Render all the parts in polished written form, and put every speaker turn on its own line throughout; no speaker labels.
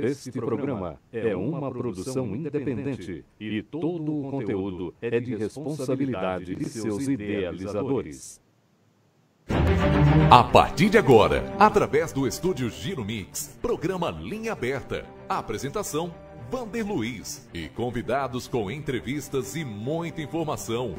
Este programa é uma produção independente e todo o conteúdo é de responsabilidade de seus idealizadores.
A partir de agora, através do estúdio Giro Mix, programa Linha Aberta. Apresentação, Vander Luiz e convidados com entrevistas e muita informação.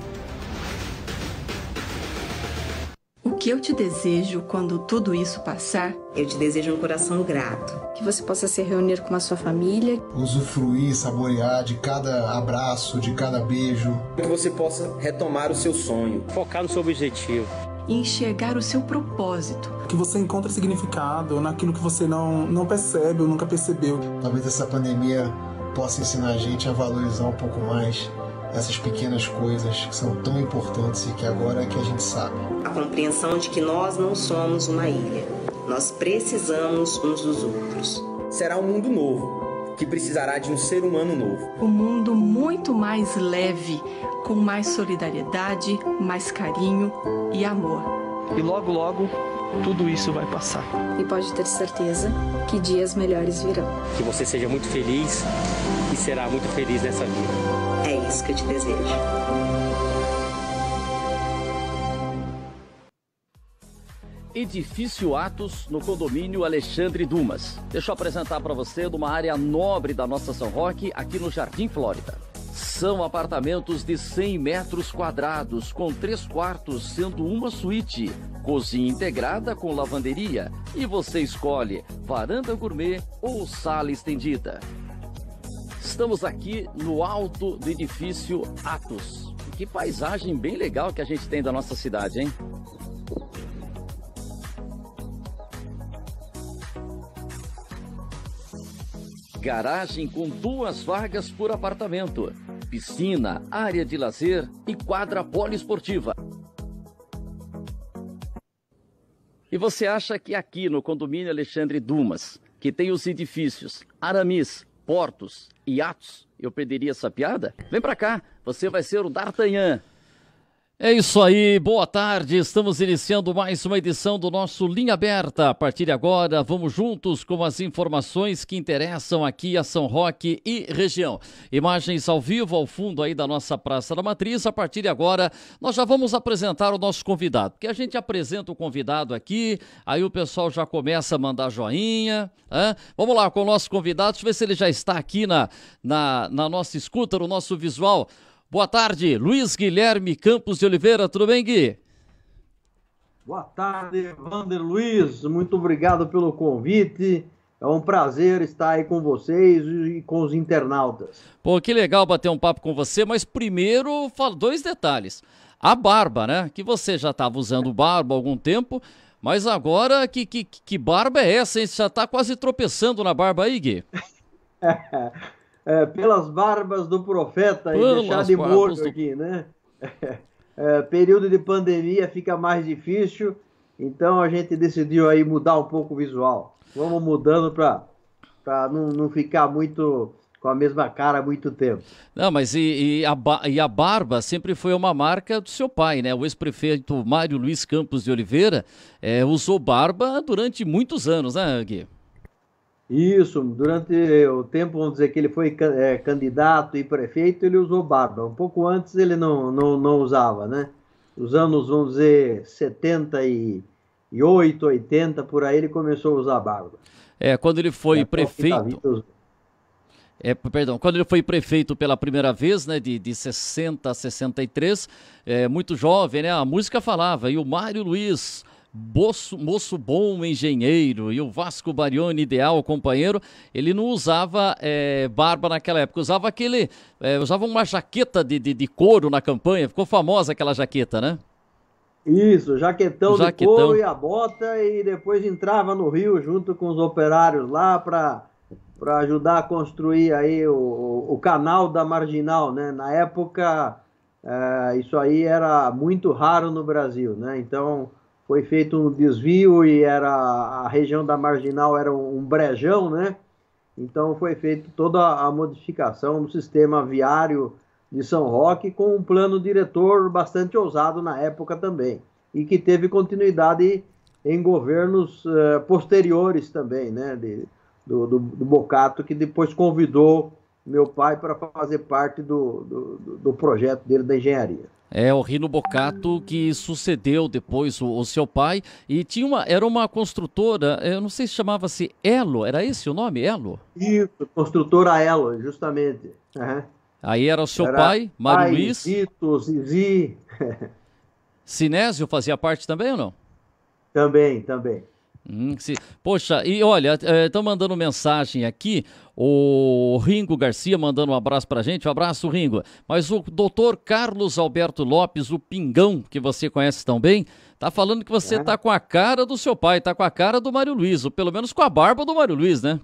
O que eu te desejo quando tudo isso passar?
Eu te desejo um coração grato.
Que você possa se reunir com a sua família.
Usufruir, saborear de cada abraço, de cada beijo.
Que você possa retomar o seu sonho.
Focar no seu objetivo.
E enxergar o seu propósito.
Que você encontre significado naquilo que você não percebe ou nunca percebeu.
Talvez essa pandemia possa ensinar a gente a valorizar um pouco mais essas pequenas coisas que são tão importantes e que agora é que a gente sabe.
A compreensão de que nós não somos uma ilha. Nós precisamos uns dos outros.
Será um mundo novo, que precisará de um ser humano novo.
Um mundo muito mais leve, com mais solidariedade, mais carinho e amor.
E logo, logo, tudo isso vai passar.
E pode ter certeza que dias melhores virão.
Que você seja muito feliz e será muito feliz nessa vida.
É isso que eu te desejo.
Edifício Atos, no condomínio Alexandre Dumas. Deixa eu apresentar para você uma área nobre da nossa São Roque, aqui no Jardim Flórida. São apartamentos de 100 metros quadrados, com 3 quartos, sendo uma suíte, cozinha integrada com lavanderia, e você escolhe varanda gourmet ou sala estendida. Estamos aqui no alto do edifício Atos. Que paisagem bem legal que a gente tem da nossa cidade, hein? Garagem com 2 vagas por apartamento, piscina, área de lazer e quadra poliesportiva. E você acha que aqui no condomínio Alexandre Dumas, que tem os edifícios Aramis, Portos e Atos, eu perderia essa piada? Vem pra cá, você vai ser o D'Artagnan. É isso aí, boa tarde, estamos iniciando mais uma edição do nosso Linha Aberta. A partir de agora, vamos juntos com as informações que interessam aqui a São Roque e região. Imagens ao vivo ao fundo aí da nossa Praça da Matriz. A partir de agora, nós já vamos apresentar o nosso convidado, porque a gente apresenta o convidado aqui, aí o pessoal já começa a mandar joinha. Vamos lá com o nosso convidado, deixa eu ver se ele já está aqui na nossa escuta, no nosso visual. Boa tarde, Luiz Guilherme Campos de Oliveira, tudo bem, Gui?
Boa tarde, Vander Luiz, muito obrigado pelo convite, é um prazer estar aí com vocês e com os internautas.
Pô, que legal bater um papo com você, mas primeiro, 2 detalhes. A barba, né, que você já estava usando barba há algum tempo, mas agora, que barba é essa, hein? Você já está quase tropeçando na barba aí, Gui?
Pelas barbas do profeta e deixar de morto aqui, né? Período de pandemia fica mais difícil, então a gente decidiu aí mudar um pouco o visual. Vamos mudando para não ficar muito com a mesma cara há muito tempo.
Não, mas a barba sempre foi uma marca do seu pai, né? O ex-prefeito Mário Luiz Campos de Oliveira usou barba durante muitos anos, né, Gui?
Isso, durante o tempo, vamos dizer que ele foi candidato e prefeito, ele usou barba. Um pouco antes ele não usava, né? Os anos, vamos dizer, 78, 80, por aí ele começou a usar barba.
Quando ele foi prefeito... quando ele foi prefeito pela primeira vez, né, de 60 a 63, muito jovem, né? A música falava, e o Mário Luiz... moço bom, engenheiro, e o Vasco Barione, ideal companheiro, ele não usava barba naquela época, usava usava uma jaqueta de couro na campanha, ficou famosa aquela jaqueta, né?
Isso, jaquetão de couro e a bota, e depois entrava no Rio junto com os operários lá para ajudar a construir aí o canal da Marginal, né? Na época, isso aí era muito raro no Brasil, né? Então... foi feito um desvio e a região da Marginal era um brejão, né? Então foi feita toda a modificação do sistema viário de São Roque com um plano diretor bastante ousado na época também. E que teve continuidade em governos posteriores também, né? do Bocato, que depois convidou meu pai para fazer parte do projeto dele da engenharia.
É, o Rino Bocato, que sucedeu depois o seu pai, e era uma construtora, eu não sei se chamava-se Elo, era esse o nome, Elo?
Isso, construtora Elo, justamente. Uhum.
Aí era o seu pai, Mário Luiz.
Zito, Zizi.
Sinésio fazia parte também ou não?
Também.
Poxa, e olha, estão mandando mensagem aqui, o Ringo Garcia mandando um abraço pra gente, um abraço, Ringo. Mas o doutor Carlos Alberto Lopes, o Pingão, que você conhece tão bem, tá falando que você tá com a cara do seu pai, tá com a cara do Mário Luiz, ou pelo menos com a barba do Mário Luiz, né?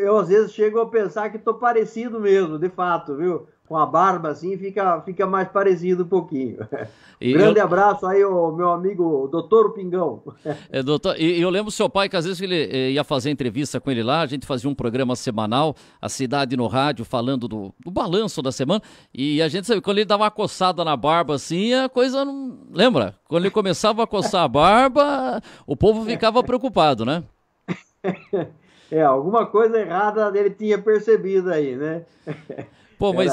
Eu às vezes chego a pensar que tô parecido mesmo, de fato, viu? Com a barba assim fica mais parecido um pouquinho. Grande abraço aí ao meu amigo doutor Pingão.
Doutor, e eu lembro do seu pai que às vezes ele ia fazer entrevista com ele lá, a gente fazia um programa semanal, a Cidade no Rádio, falando do balanço da semana, e a gente sabe, quando ele dava uma coçada na barba assim, a coisa não... Lembra? Quando ele começava a coçar a barba, o povo ficava preocupado, né?
Alguma coisa errada ele tinha percebido aí, né?
Pô, mas...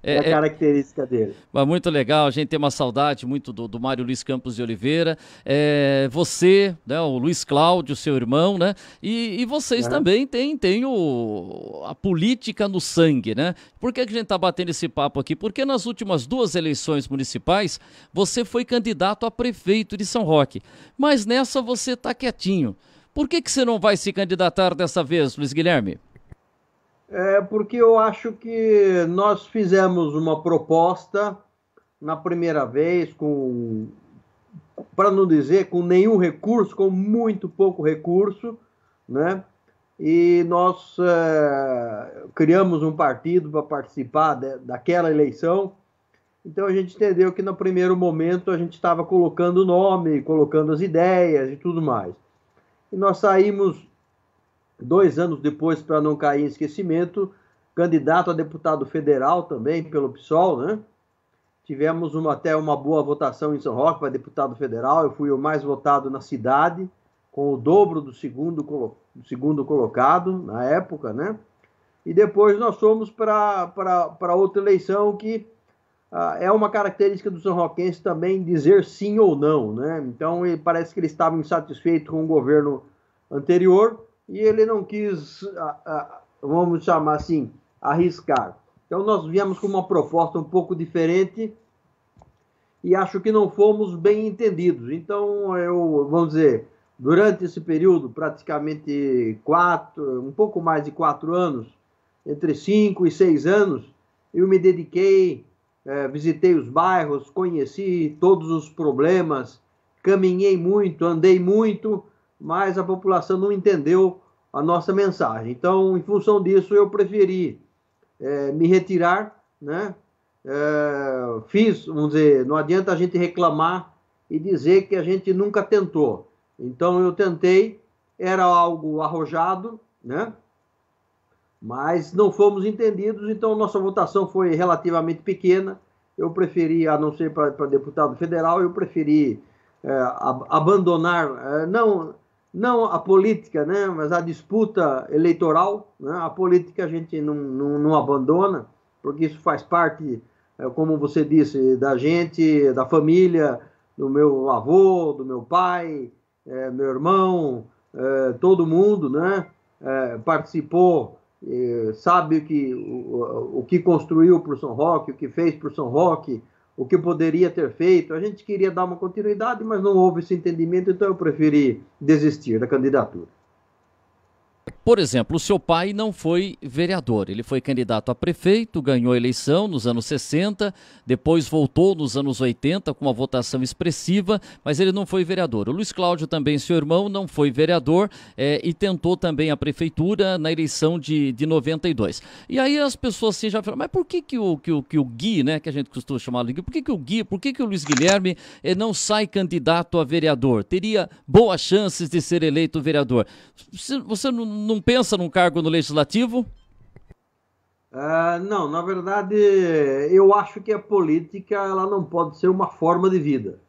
É a característica dele.
Mas muito legal, a gente tem uma saudade muito do Mário Luiz Campos de Oliveira, você, né, o Luiz Cláudio, seu irmão, né, e vocês também têm a política no sangue, né? Por que a gente está batendo esse papo aqui? Porque nas últimas 2 eleições municipais, você foi candidato a prefeito de São Roque, mas nessa você está quietinho. Por que você não vai se candidatar dessa vez, Luiz Guilherme?
Porque eu acho que nós fizemos uma proposta na primeira vez para não dizer com nenhum recurso, com muito pouco recurso, né? E nós criamos um partido para participar daquela eleição. Então a gente entendeu que no primeiro momento a gente estava colocando o nome, colocando as ideias e tudo mais. E nós saímos 2 anos depois, para não cair em esquecimento, candidato a deputado federal também pelo PSOL, né? Tivemos até uma boa votação em São Roque para deputado federal. Eu fui o mais votado na cidade, com o dobro do segundo colocado na época, né? E depois nós fomos para outra eleição que é uma característica do São Roquense também dizer sim ou não, né? Então parece que ele estava insatisfeito com o governo anterior e ele não quis, vamos chamar assim, arriscar. Então nós viemos com uma proposta um pouco diferente e acho que não fomos bem entendidos. Então vamos dizer, durante esse período, praticamente um pouco mais de 4 anos, entre 5 e 6 anos, eu me dediquei, visitei os bairros, conheci todos os problemas, caminhei muito, andei muito, mas a população não entendeu a nossa mensagem. Então, em função disso, eu preferi me retirar, né? Vamos dizer, não adianta a gente reclamar e dizer que a gente nunca tentou. Então, eu tentei, era algo arrojado, né? Mas não fomos entendidos, então nossa votação foi relativamente pequena. Eu preferi, a não ser para deputado federal, eu preferi abandonar, não a política, né, mas a disputa eleitoral, né? A política a gente não abandona, porque isso faz parte, como você disse, da gente, da família, do meu avô, do meu pai, meu irmão, todo mundo, né, participou, sabe o que construiu para o São Roque, o que fez para o São Roque, o que poderia ter feito. A gente queria dar uma continuidade, mas não houve esse entendimento, então eu preferi desistir da candidatura.
Por exemplo, o seu pai não foi vereador, ele foi candidato a prefeito, ganhou a eleição nos anos 60, depois voltou nos anos 80 com uma votação expressiva, mas ele não foi vereador. O Luiz Cláudio também, seu irmão, não foi vereador e tentou também a prefeitura na eleição de 92. E aí as pessoas assim já falam, mas por que o Gui, né, que a gente costuma chamar de Gui, por que o Luiz Guilherme não sai candidato a vereador? Teria boas chances de ser eleito vereador. Você não pensa num cargo no Legislativo?
Não, na verdade, eu acho que a política ela não pode ser uma forma de vida.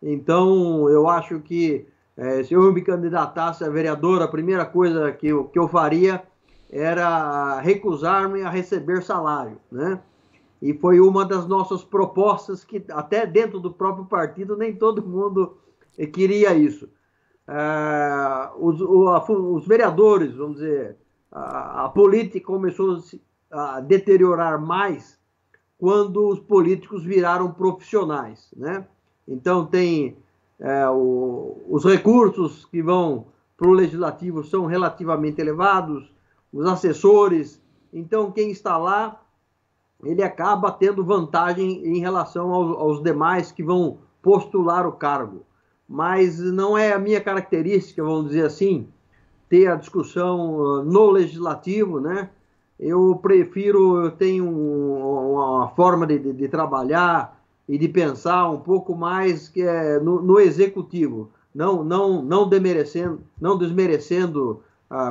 Então, eu acho que Se eu me candidatasse a vereador, a primeira coisa que eu faria era recusar-me a receber salário, né? E foi uma das nossas propostas que até dentro do próprio partido nem todo mundo queria isso. Os vereadores, vamos dizer, a política começou a deteriorar mais quando os políticos viraram profissionais, né? Então tem os recursos que vão para o legislativo são relativamente elevados, os assessores, então quem está lá, ele acaba tendo vantagem em relação aos demais que vão postular o cargo. Mas não é a minha característica, vamos dizer assim, ter a discussão no legislativo, né? Eu tenho uma forma de trabalhar e de pensar um pouco mais que é no executivo, não desmerecendo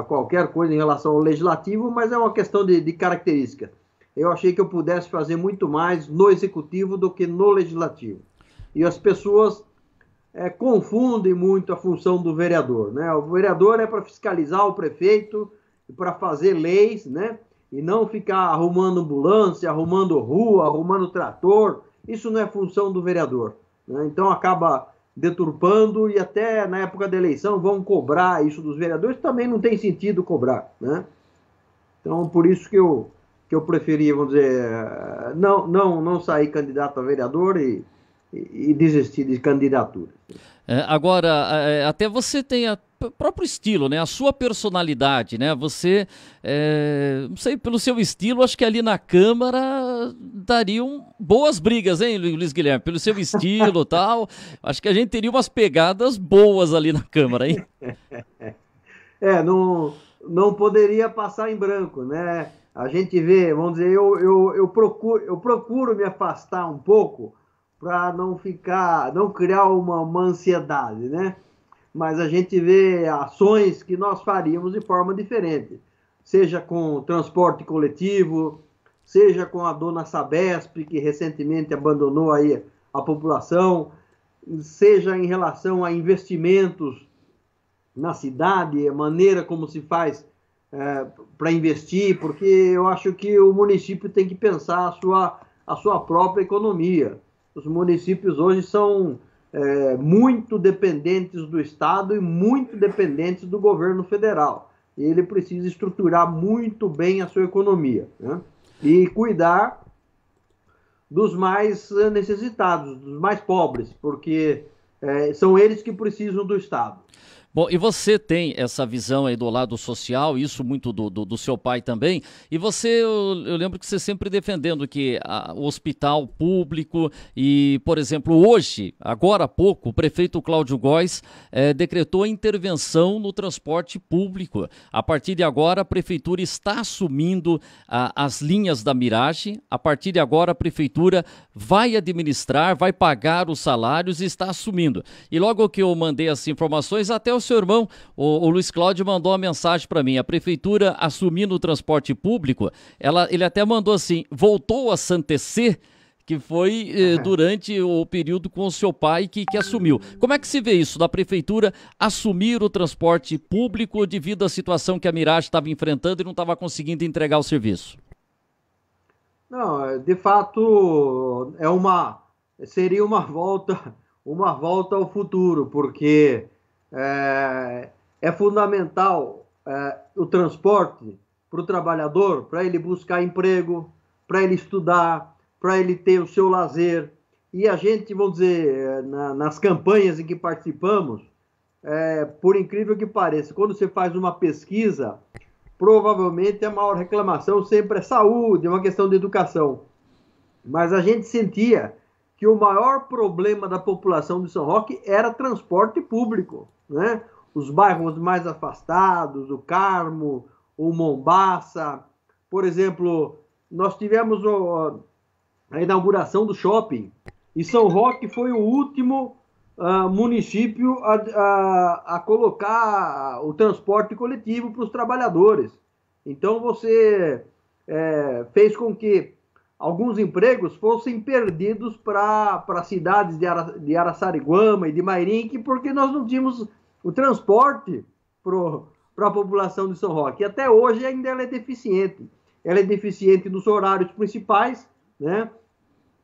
qualquer coisa em relação ao legislativo, mas é uma questão de característica. Eu achei que eu pudesse fazer muito mais no executivo do que no legislativo. E as pessoas confundem muito a função do vereador, né? O vereador é para fiscalizar o prefeito, para fazer leis, né? E não ficar arrumando ambulância, arrumando rua, arrumando trator. Isso não é função do vereador, né? Então acaba deturpando e até na época da eleição vão cobrar isso dos vereadores. Também não tem sentido cobrar, né? Então por isso que eu preferi, vamos dizer, não sair candidato a vereador e desistir de candidatura.
Agora, até você tem o próprio estilo, né? A sua personalidade, né? Você, não sei, pelo seu estilo, acho que ali na Câmara dariam boas brigas, hein, Luiz Guilherme? Pelo seu estilo e tal, acho que a gente teria umas pegadas boas ali na Câmara, hein?
Não poderia passar em branco, né? A gente vê, vamos dizer, eu procuro me afastar um pouco para não criar uma ansiedade, né? Mas a gente vê ações que nós faríamos de forma diferente, seja com transporte coletivo, seja com a dona Sabesp, que recentemente abandonou aí a população, seja em relação a investimentos na cidade, a maneira como se faz para investir, porque eu acho que o município tem que pensar a sua própria economia. Os municípios hoje são muito dependentes do Estado e muito dependentes do governo federal. Ele precisa estruturar muito bem a sua economia, né? E cuidar dos mais necessitados, dos mais pobres, porque são eles que precisam do Estado.
Bom, e você tem essa visão aí do lado social, isso muito do seu pai também, e eu lembro que você sempre defendendo que o hospital público e, por exemplo, hoje, agora há pouco, o prefeito Cláudio Góes decretou a intervenção no transporte público. A partir de agora, a prefeitura está assumindo as linhas da Mirage, a partir de agora a prefeitura vai administrar, vai pagar os salários e está assumindo. E logo que eu mandei as informações, até o seu irmão, o Luiz Cláudio, mandou uma mensagem para mim. A prefeitura assumindo o transporte público, ele até mandou assim, voltou a santecer, que foi durante o período com o seu pai que assumiu. Como é que se vê isso, da prefeitura assumir o transporte público devido à situação que a Mirage estava enfrentando e não estava conseguindo entregar o serviço?
Não, de fato, seria uma volta ao futuro, porque é fundamental o transporte para o trabalhador, para ele buscar emprego, para ele estudar, para ele ter o seu lazer. E a gente, vamos dizer, nas campanhas em que participamos, por incrível que pareça, quando você faz uma pesquisa, provavelmente a maior reclamação sempre é saúde, é uma questão de educação. Mas a gente sentia que o maior problema da população de São Roque era transporte público, né? Os bairros mais afastados, o Carmo, o Mombaça. Por exemplo, nós tivemos a inauguração do shopping e São Roque foi o último município a colocar o transporte coletivo para os trabalhadores. Então você fez com que alguns empregos fossem perdidos para cidades de Araçariguama e de Mairinque, porque nós não tínhamos o transporte para a população de São Roque. E até hoje ainda ela é deficiente. Ela é deficiente nos horários principais, né?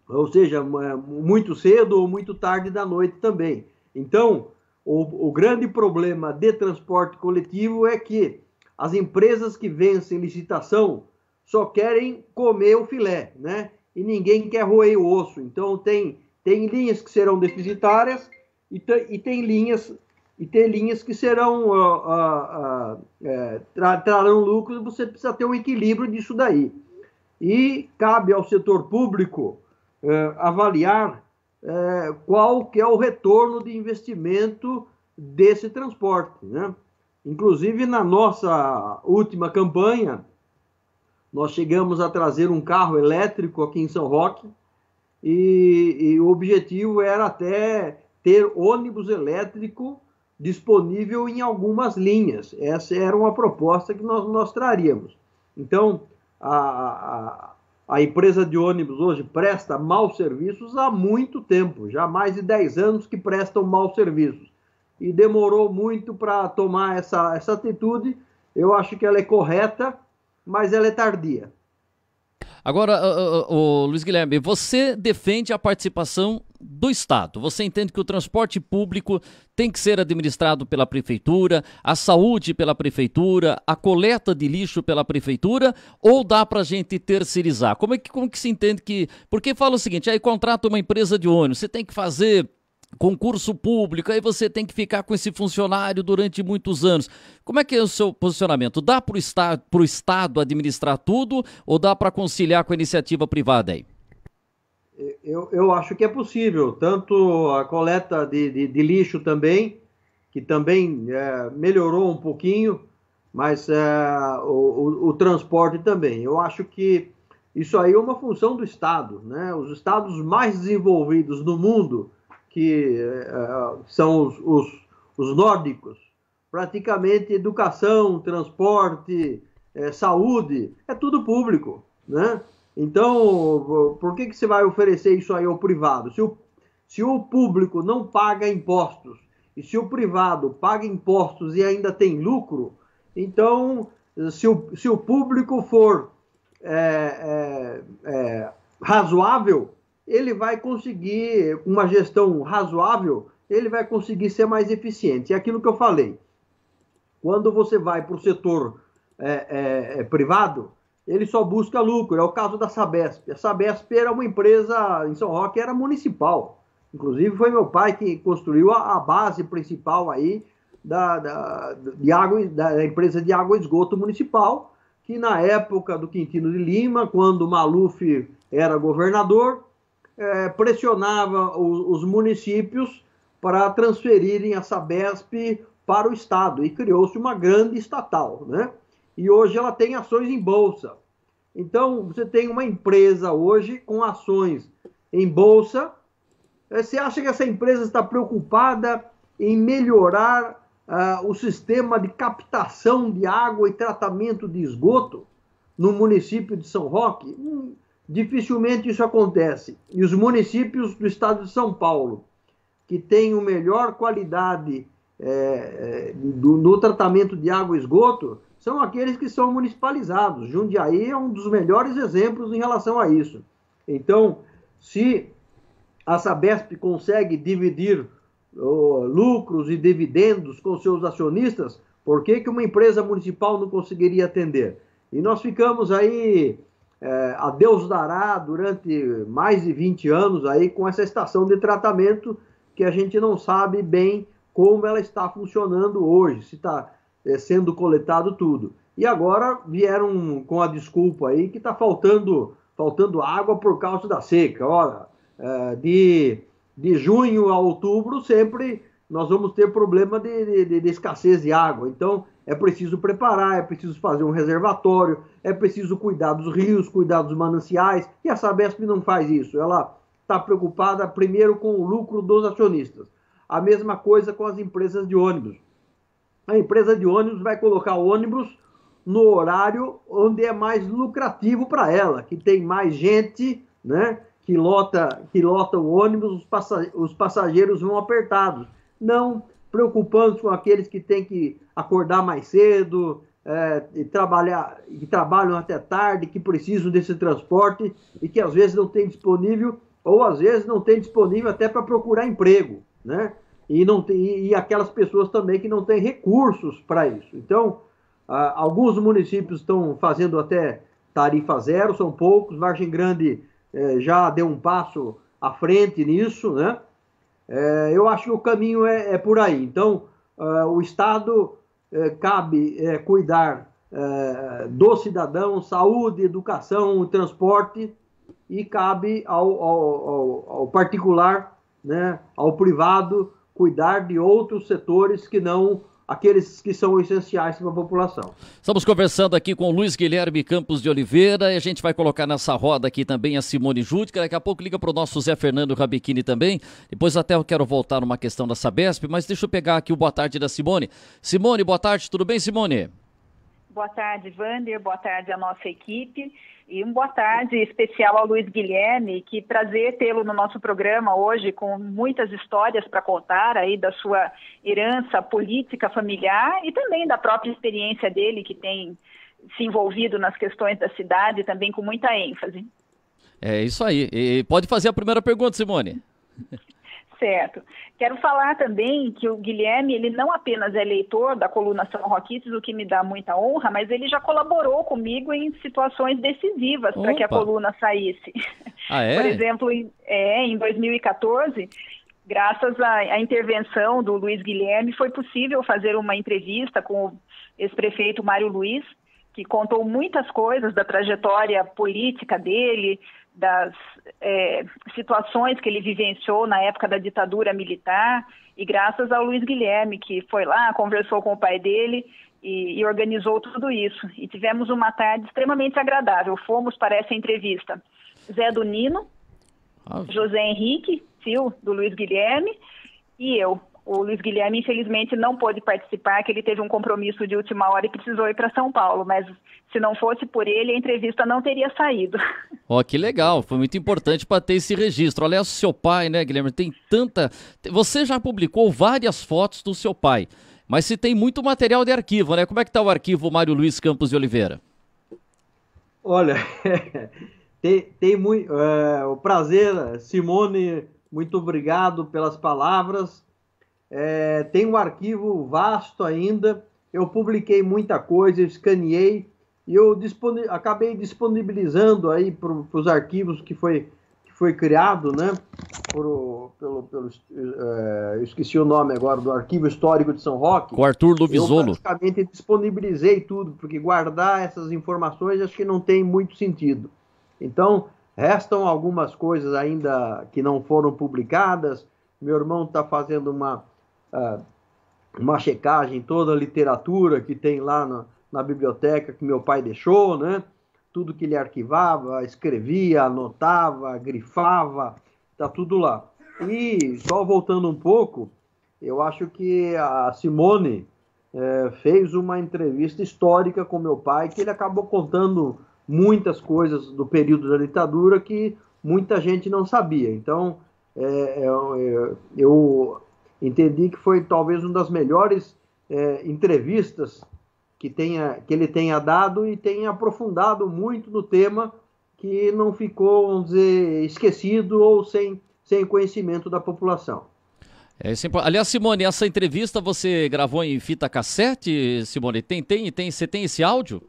Ou seja, muito cedo ou muito tarde da noite também. Então, o grande problema de transporte coletivo é que as empresas que vencem licitação só querem comer o filé, né? E ninguém quer roer o osso. Então, tem linhas que serão deficitárias e tem linhas que serão trarão lucros. Você precisa ter um equilíbrio disso daí. E cabe ao setor público avaliar qual que é o retorno de investimento desse transporte, né? Inclusive, na nossa última campanha, nós chegamos a trazer um carro elétrico aqui em São Roque e o objetivo era até ter ônibus elétrico disponível em algumas linhas. Essa era uma proposta que nós traríamos. Então, a empresa de ônibus hoje presta maus serviços há muito tempo, já há mais de 10 anos que prestam maus serviços. E demorou muito para tomar essa atitude. Eu acho que ela é correta, mas ela é tardia.
Agora, Luiz Guilherme, você defende a participação do Estado. Você entende que o transporte público tem que ser administrado pela Prefeitura, a saúde pela Prefeitura, a coleta de lixo pela Prefeitura, ou dá para a gente terceirizar? Como que se entende que... Porque fala o seguinte, aí contrata uma empresa de ônibus, você tem que fazer concurso público, aí você tem que ficar com esse funcionário durante muitos anos. Como é que é o seu posicionamento? Dá para o Estado administrar tudo ou dá para conciliar com a iniciativa privada aí?
Eu acho que é possível, tanto a coleta de lixo também, que também melhorou um pouquinho, mas o transporte também. Eu acho que isso aí é uma função do Estado, né? Os estados mais desenvolvidos do mundo, que são os nórdicos, praticamente educação, transporte, saúde, é tudo público, né? Então, por que você vai oferecer isso aí ao privado? Se o público não paga impostos e se o privado paga impostos e ainda tem lucro, então, se o público for razoável, ele vai conseguir, uma gestão razoável, ele vai conseguir ser mais eficiente. É aquilo que eu falei. Quando você vai para o setor privado, ele só busca lucro. É o caso da Sabesp. A Sabesp era uma empresa, em São Roque, era municipal. Inclusive, foi meu pai que construiu a base principal aí da empresa de água e esgoto municipal, que na época do Quintino de Lima, quando o Maluf era governador, pressionava os municípios para transferirem a Sabesp para o Estado e criou-se uma grande estatal, né? E hoje ela tem ações em bolsa. Então, você tem uma empresa hoje com ações em bolsa. Você acha que essa empresa está preocupada em melhorar o sistema de captação de água e tratamento de esgoto no município de São Roque? Dificilmente isso acontece. E os municípios do estado de São Paulo, que têm a melhor qualidade no tratamento de água e esgoto, são aqueles que são municipalizados. Jundiaí é um dos melhores exemplos em relação a isso. Então, se a Sabesp consegue dividir lucros e dividendos com seus acionistas, por que uma empresa municipal não conseguiria atender? E nós ficamos aí, a Deus dará, durante mais de 20 anos aí com essa estação de tratamento que a gente não sabe bem como ela está funcionando hoje, se está sendo coletado tudo. E agora vieram com a desculpa aí que está faltando água por causa da seca. Ora, de junho a outubro sempre nós vamos ter problema de escassez de água. Então é preciso preparar, é preciso fazer um reservatório, é preciso cuidar dos rios, cuidar dos mananciais, e a Sabesp não faz isso. Ela está preocupada primeiro com o lucro dos acionistas. A mesma coisa com as empresas de ônibus. A empresa de ônibus vai colocar ônibus no horário onde é mais lucrativo para ela, que tem mais gente, né, que lota o ônibus, os passageiros vão apertados. Não, preocupando com aqueles que têm que acordar mais cedo, que trabalham até tarde, que precisam desse transporte e que às vezes não tem disponível, ou às vezes não tem disponível até para procurar emprego, né? E aquelas pessoas também que não têm recursos para isso. Então, alguns municípios estão fazendo até tarifa zero, são poucos. Vargem Grande já deu um passo à frente nisso, né? Eu acho que o caminho é por aí. Então, o Estado cabe cuidar do cidadão, saúde, educação, transporte, e cabe ao particular, né, ao privado, cuidar de outros setores que não aqueles que são essenciais para a população.
Estamos conversando aqui com o Luiz Guilherme Campos de Oliveira, e a gente vai colocar nessa roda aqui também a Simone Júdica, daqui a pouco liga para o nosso Zé Fernando Rabechini também, depois até eu quero voltar numa questão da Sabesp, mas deixa eu pegar aqui o boa tarde da Simone. Simone, boa tarde, tudo bem, Simone?
Boa tarde, Wander, boa tarde à nossa equipe. E boa tarde especial ao Luiz Guilherme, que prazer tê-lo no nosso programa hoje, com muitas histórias para contar aí da sua herança política familiar e também da própria experiência dele, que tem se envolvido nas questões da cidade, também com muita ênfase. É isso aí. E pode fazer a primeira pergunta, Simone. Certo. Quero falar também que o Guilherme, ele não apenas é leitor da coluna São Roquices, o que me dá muita honra, mas ele já colaborou comigo em situações decisivas para que a coluna saísse. Ah, é? Por exemplo, em 2014, graças à intervenção do Luiz Guilherme, foi possível fazer uma entrevista com o ex-prefeito Mário Luiz, que contou muitas coisas da trajetória política dele, das situações que ele vivenciou na época da ditadura militar, e graças ao Luiz Guilherme, que foi lá, conversou com o pai dele e organizou tudo isso. E tivemos uma tarde extremamente agradável. Fomos para essa entrevista Zé do Nino, José Henrique, tio do Luiz Guilherme, e eu. O Luiz Guilherme, infelizmente, não pôde participar, que ele teve um compromisso de última hora e precisou ir para São Paulo, mas se não fosse por ele, a entrevista não teria saído. Ó, que legal, foi muito importante para ter esse registro. Aliás, o seu pai, né, Guilherme, tem tanta... Você já publicou várias fotos do seu pai, mas se tem muito material de arquivo, né? Como é que está o arquivo Mário Luiz Campos de Oliveira?
Olha, tem muito... o prazer, Simone, muito obrigado pelas palavras. Tem um arquivo vasto ainda, eu publiquei muita coisa, eu escaneei e eu acabei disponibilizando aí para os arquivos que foi criado, né, eu esqueci o nome agora, do Arquivo Histórico de São Roque. Com Arthur Luvisolo. Eu praticamente disponibilizei tudo, porque guardar essas informações acho que não tem muito sentido. Então, restam algumas coisas ainda que não foram publicadas. Meu irmão está fazendo uma checagem, toda a literatura que tem lá na biblioteca que meu pai deixou, né? Tudo que ele arquivava, escrevia, anotava, grifava, tá tudo lá. E só voltando um pouco, eu acho que a Simone fez uma entrevista histórica com meu pai, que ele acabou contando muitas coisas do período da ditadura que muita gente não sabia. Então, eu entendi que foi talvez uma das melhores entrevistas que ele tenha dado e tenha aprofundado muito no tema, que não ficou, vamos dizer, esquecido ou sem conhecimento da população. Aliás, Simone, essa entrevista você gravou em fita cassete, Simone? Você tem esse áudio?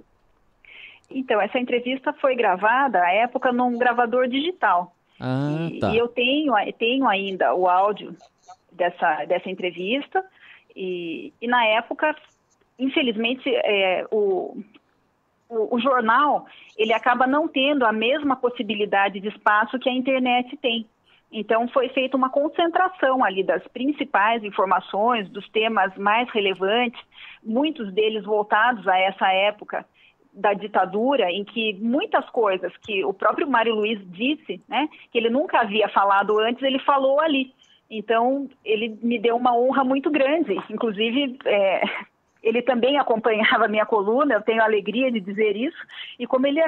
Então, essa entrevista foi gravada à época num gravador digital. Tá. E eu tenho ainda o áudio dessa entrevista, e na época, infelizmente, o jornal, ele acaba não tendo a mesma possibilidade de espaço que a internet tem. Então, foi feita uma concentração ali das principais informações, dos temas mais relevantes, muitos deles voltados a essa época da ditadura, em que muitas coisas que o próprio Mário Luiz disse, né, que ele nunca havia falado antes, ele falou ali. Então, ele me deu uma honra muito grande. Inclusive, ele também acompanhava a minha coluna, eu tenho a alegria de dizer isso, e como ele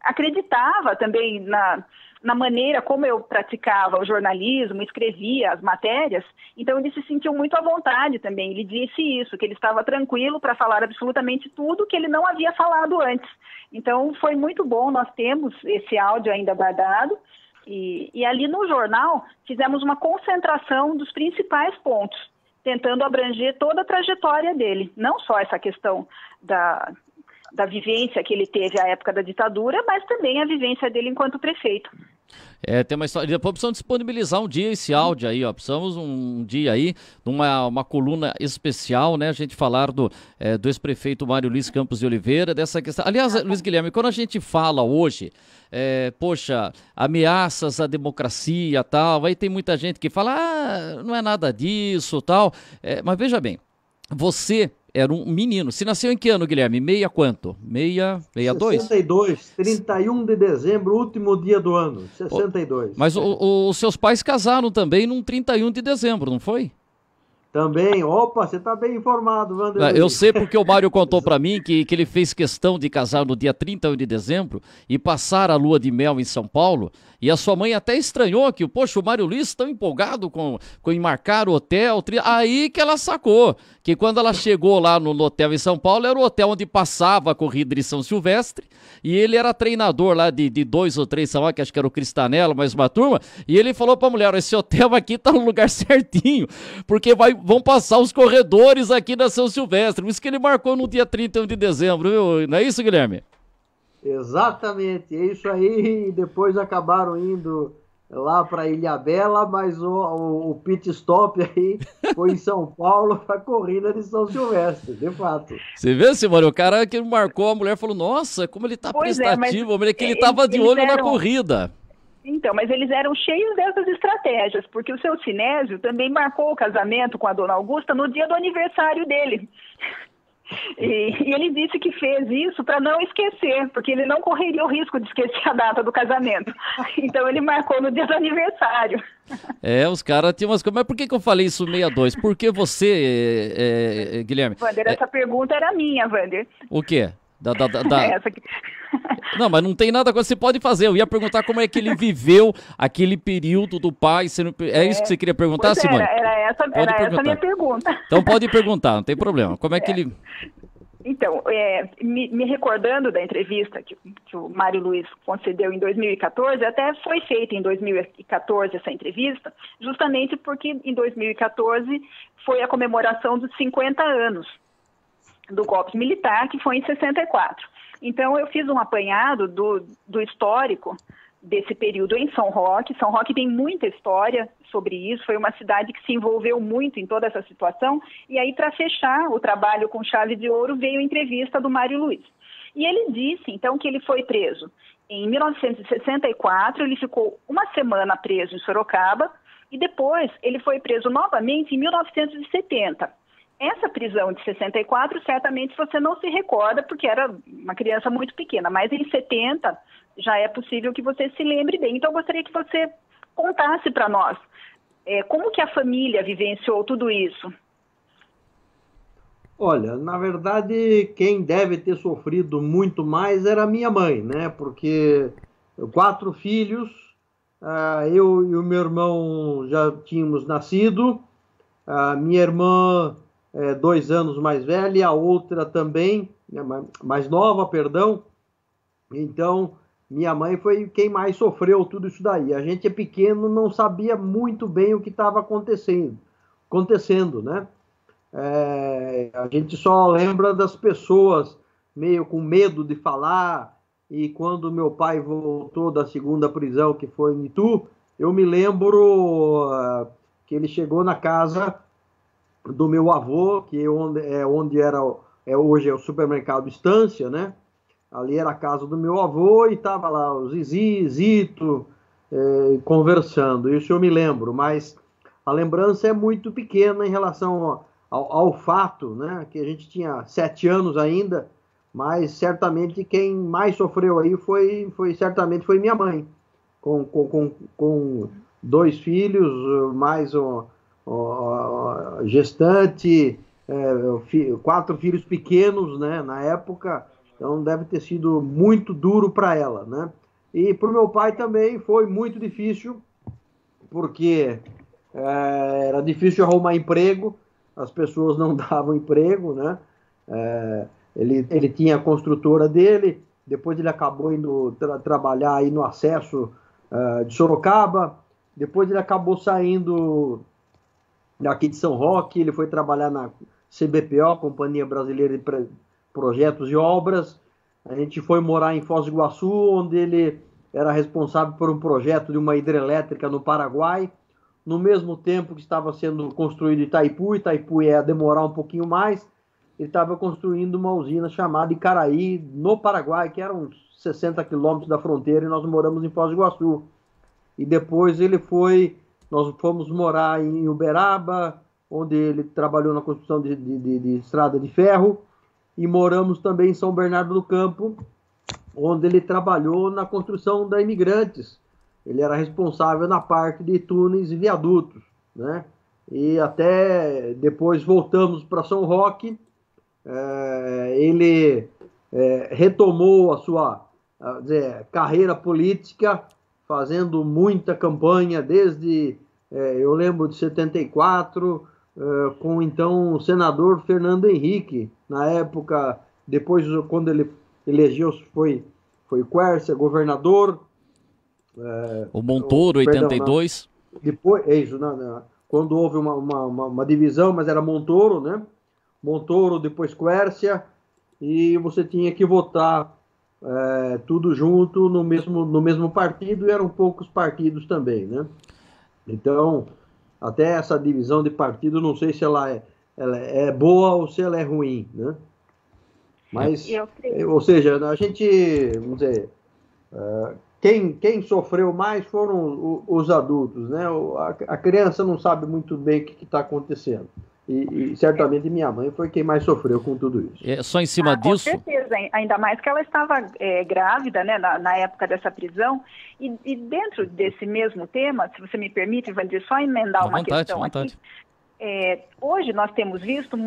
acreditava também na
na maneira como eu praticava o jornalismo, escrevia as matérias, então ele se sentiu muito à vontade também. Ele disse isso, que ele estava tranquilo para falar absolutamente tudo que ele não havia falado antes. Então foi muito bom, nós temos esse áudio ainda guardado, e ali no jornal fizemos uma concentração dos principais pontos, tentando abranger toda a trajetória dele, não só essa questão da vivência que ele teve à época da ditadura, mas também a vivência dele enquanto prefeito.
Tem uma história. Depois precisamos disponibilizar um dia esse áudio aí, ó. Precisamos um dia aí, uma coluna especial, né? A gente falar do ex-prefeito Mário Luiz Campos de Oliveira, dessa questão. Aliás, Luiz Guilherme, quando a gente fala hoje, ameaças à democracia, tal, aí tem muita gente que fala, não é nada disso, tal. Mas veja bem, você era um menino. Se nasceu em que ano, Guilherme? Meia quanto? 62?
62, 31 de dezembro, último dia do ano, 62.
Mas os seus pais casaram também num 31 de dezembro, não foi?
Também, opa, você tá bem informado, Vanderlei.
Eu sei porque o Mário contou pra mim que ele fez questão de casar no dia 31 de dezembro e passar a lua de mel em São Paulo, e a sua mãe até estranhou que, poxa, o Mário Luiz tão empolgado com marcar o hotel, aí que ela sacou, que quando ela chegou lá no hotel em São Paulo, era o hotel onde passava a corrida de São Silvestre, e ele era treinador lá de 2 ou 3, sei lá, que acho que era o Cristanella, mais uma turma, e ele falou pra mulher, esse hotel aqui tá no lugar certinho, porque vão passar os corredores aqui da São Silvestre, por isso que ele marcou no dia 31 de dezembro, viu? Não é isso, Guilherme?
Exatamente, é isso aí. Depois acabaram indo lá para Ilhabela, mas o pit stop aí foi em São Paulo para a corrida de São Silvestre, de fato.
Você vê, Simone, o cara que marcou, a mulher falou, nossa, como ele tá prestativo, que ele tava de olho na corrida.
Então, mas eles eram cheios dessas estratégias, porque o seu Sinésio também marcou o casamento com a dona Augusta no dia do aniversário dele. E ele disse que fez isso para não esquecer, porque ele não correria o risco de esquecer a data do casamento. Então ele marcou no dia do aniversário.
Os caras tinham umas coisas. Mas por que eu falei isso 62? Porque você, Guilherme...
Wander, essa pergunta era minha, Wander.
O quê?
Essa aqui.
Não, mas não tem nada que você pode fazer. Eu ia perguntar como é que ele viveu aquele período do pai. É isso que você queria perguntar, Simone?
Era essa a minha pergunta.
Então pode perguntar, não tem problema. Como é que ele...
Então, me recordando da entrevista que o Mário Luiz concedeu em 2014, até foi feita em 2014 essa entrevista, justamente porque em 2014 foi a comemoração dos 50 anos do golpe militar, que foi em 64. Então, eu fiz um apanhado do histórico desse período em São Roque. São Roque tem muita história sobre isso, foi uma cidade que se envolveu muito em toda essa situação. E aí, para fechar o trabalho com chave de ouro, veio a entrevista do Mário Luiz. E ele disse, então, que ele foi preso em 1964, ele ficou uma semana preso em Sorocaba, e depois ele foi preso novamente em 1970. Essa prisão de 64, certamente você não se recorda, porque era uma criança muito pequena, mas em 70 já é possível que você se lembre bem. Então, eu gostaria que você contasse para nós como que a família vivenciou tudo isso.
Olha, na verdade, quem deve ter sofrido muito mais era a minha mãe, né? Porque 4 filhos, eu e o meu irmão já tínhamos nascido, a minha irmã... 2 anos mais velha, e a outra também, mais nova, perdão. Então, minha mãe foi quem mais sofreu tudo isso daí. A gente é pequeno, não sabia muito bem o que estava acontecendo, né? A gente só lembra das pessoas meio com medo de falar, e quando meu pai voltou da segunda prisão, que foi em Itu, eu me lembro que ele chegou na casa do meu avô, que onde era hoje é o supermercado Estância, né? Ali era a casa do meu avô e estava lá o Zizi, Zito, conversando. Isso eu me lembro, mas a lembrança é muito pequena em relação ao fato, né? Que a gente tinha 7 anos ainda, mas certamente quem mais sofreu aí certamente foi minha mãe, com 2 filhos, mais gestante, 4 filhos pequenos, né, na época, então deve ter sido muito duro para ela, né? E para o meu pai também foi muito difícil, porque era difícil arrumar emprego, as pessoas não davam emprego, né? Ele tinha a construtora dele, depois ele acabou indo trabalhar aí no Acesso de Sorocaba, depois ele acabou saindo daqui de São Roque, ele foi trabalhar na CBPO, Companhia Brasileira de Projetos e Obras. A gente foi morar em Foz do Iguaçu, onde ele era responsável por um projeto de uma hidrelétrica no Paraguai, no mesmo tempo que estava sendo construído Itaipu. Itaipu ia demorar um pouquinho mais, ele estava construindo uma usina chamada Icaraí, no Paraguai, que era uns 60 quilômetros da fronteira, e nós moramos em Foz do Iguaçu. E depois nós fomos morar em Uberaba, onde ele trabalhou na construção de estrada de ferro, e moramos também em São Bernardo do Campo, onde ele trabalhou na construção da Imigrantes. Ele era responsável na parte de túneis e viadutos, né? E até depois voltamos para São Roque. Ele retomou a sua carreira política, fazendo muita campanha desde, eu lembro de 74, com então o senador Fernando Henrique, na época, depois quando ele elegeu, foi Quércia, governador.
O Montoro, 82.
Depois, isso, quando houve uma divisão, mas era Montoro, né? Montoro, depois Quércia, e você tinha que votar tudo junto no mesmo partido, e eram poucos partidos também, né? Então, até essa divisão de partido, não sei se ela é boa ou se ela é ruim, né? Mas, ou seja, a gente, vamos dizer, quem sofreu mais foram os adultos, né? A criança não sabe muito bem o que está acontecendo. E certamente minha mãe foi quem mais sofreu com tudo isso.
Só em cima disso?
Com certeza, ainda mais que ela estava grávida, né, na época dessa prisão. E dentro desse mesmo tema, se você me permite, Vandir, só emendar uma questão aqui. Hoje nós temos visto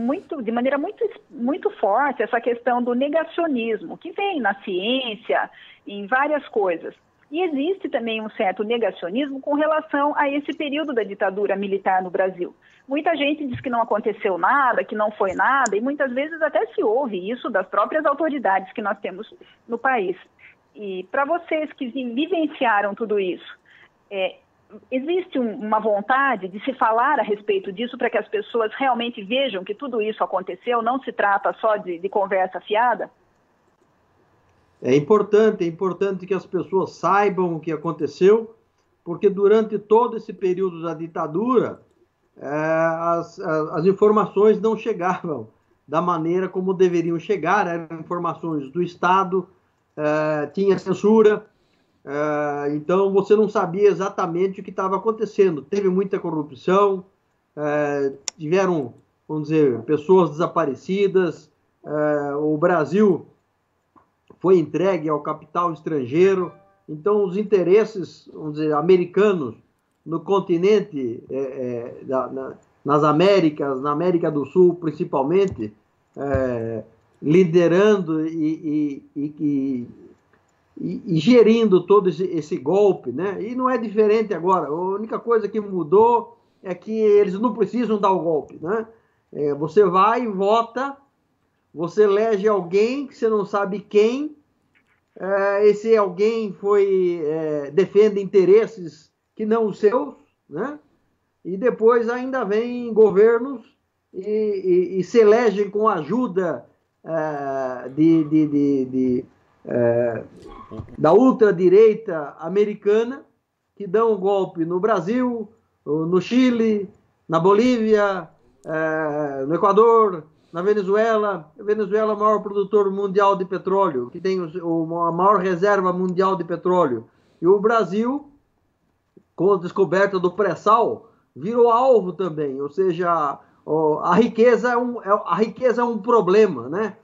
de maneira muito forte essa questão do negacionismo, que vem na ciência, em várias coisas. E existe também um certo negacionismo com relação a esse período da ditadura militar no Brasil. Muita gente diz que não aconteceu nada, que não foi nada, e muitas vezes até se ouve isso das próprias autoridades que nós temos no país. E para vocês que vivenciaram tudo isso, existe uma vontade de se falar a respeito disso para que as pessoas realmente vejam que tudo isso aconteceu, não se trata só de conversa fiada?
É importante que as pessoas saibam o que aconteceu, porque durante todo esse período da ditadura, as informações não chegavam da maneira como deveriam chegar, eram informações do Estado, tinha censura, então você não sabia exatamente o que estava acontecendo. Teve muita corrupção, tiveram, vamos dizer, pessoas desaparecidas, o Brasil foi entregue ao capital estrangeiro, então os interesses, vamos dizer, americanos no continente, nas Américas, na América do Sul principalmente, liderando e gerindo todo esse golpe, né? E não é diferente agora. A única coisa que mudou é que eles não precisam dar o golpe, né? Você vai e vota, você elege alguém que você não sabe quem, esse alguém defende interesses que não os seus, né? E depois ainda vem governos e se elegem com a ajuda da ultradireita americana, que dão um golpe no Brasil, no Chile, na Bolívia, no Equador, na Venezuela. A Venezuela é o maior produtor mundial de petróleo, que tem a maior reserva mundial de petróleo. E o Brasil, com a descoberta do pré-sal, virou alvo também. Ou seja, a riqueza é um problema, né?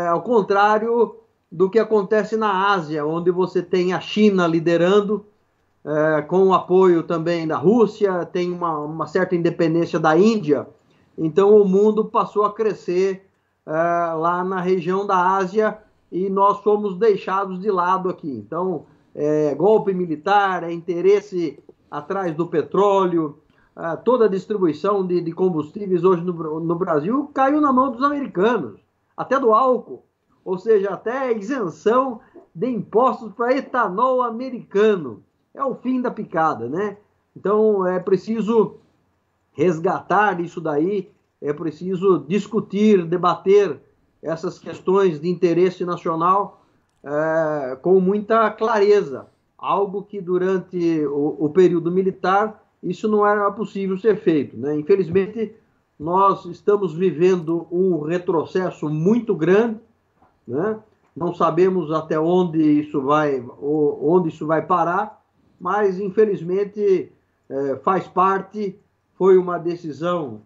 Ao contrário do que acontece na Ásia, onde você tem a China liderando, com o apoio também da Rússia, tem uma certa independência da Índia. Então o mundo passou a crescer lá na região da Ásia e nós fomos deixados de lado aqui. Então golpe militar, é interesse atrás do petróleo. Toda a distribuição de combustíveis hoje no Brasil caiu na mão dos americanos, até do álcool, ou seja, até a isenção de impostos para etanol americano. É o fim da picada, né? Então é preciso resgatar isso daí, é preciso discutir, debater essas questões de interesse nacional com muita clareza, algo que durante o período militar isso não era possível ser feito, né? Infelizmente, nós estamos vivendo um retrocesso muito grande, né? Não sabemos até onde isso vai parar, mas infelizmente faz parte, foi uma decisão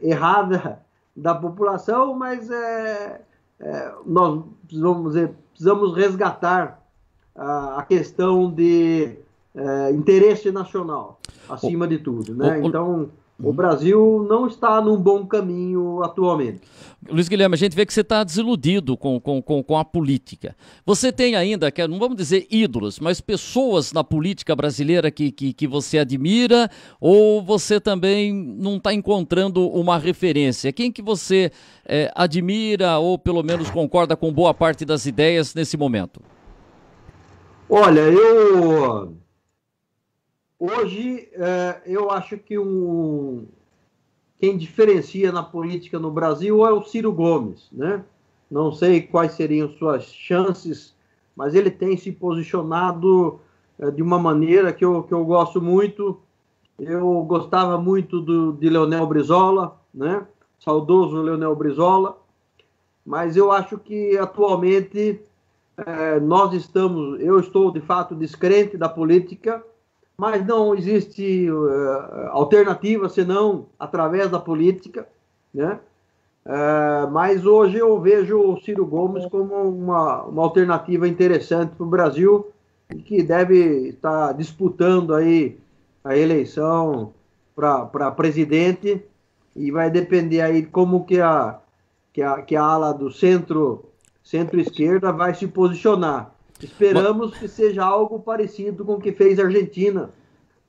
errada da população, mas nós precisamos resgatar a questão de interesse nacional, acima de tudo, né? Então, o Brasil não está num bom caminho atualmente.
Luiz Guilherme, a gente vê que você está desiludido com a política. Você tem ainda, não vamos dizer ídolos, mas pessoas na política brasileira que você admira, ou você também não está encontrando uma referência? Quem que você admira ou pelo menos concorda com boa parte das ideias nesse momento?
Olha, hoje, eu acho que quem diferencia na política no Brasil é o Ciro Gomes, né? Não sei quais seriam suas chances, mas ele tem se posicionado de uma maneira que eu gosto muito. Eu gostava muito de Leonel Brizola, né? Saudoso Leonel Brizola, mas eu acho que atualmente eu estou de fato descrente da política, mas não existe alternativa senão através da política, né? Mas hoje eu vejo o Ciro Gomes como uma alternativa interessante para o Brasil e que deve estar disputando aí a eleição para presidente, e vai depender aí como que a ala do centro-esquerda vai se posicionar. Esperamos que seja algo parecido com o que fez a Argentina,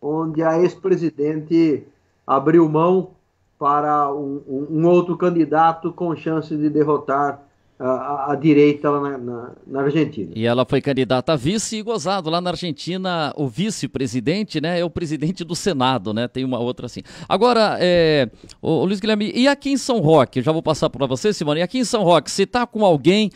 onde a ex-presidente abriu mão para um outro candidato com chance de derrotar a direita lá na Argentina.
E ela foi candidata a vice e gozado lá na Argentina, o vice-presidente, né, é o presidente do Senado, né, tem uma outra assim. Agora, o Luiz Guilherme, e aqui em São Roque, já vou passar para você, Simone, e aqui em São Roque, você está com alguém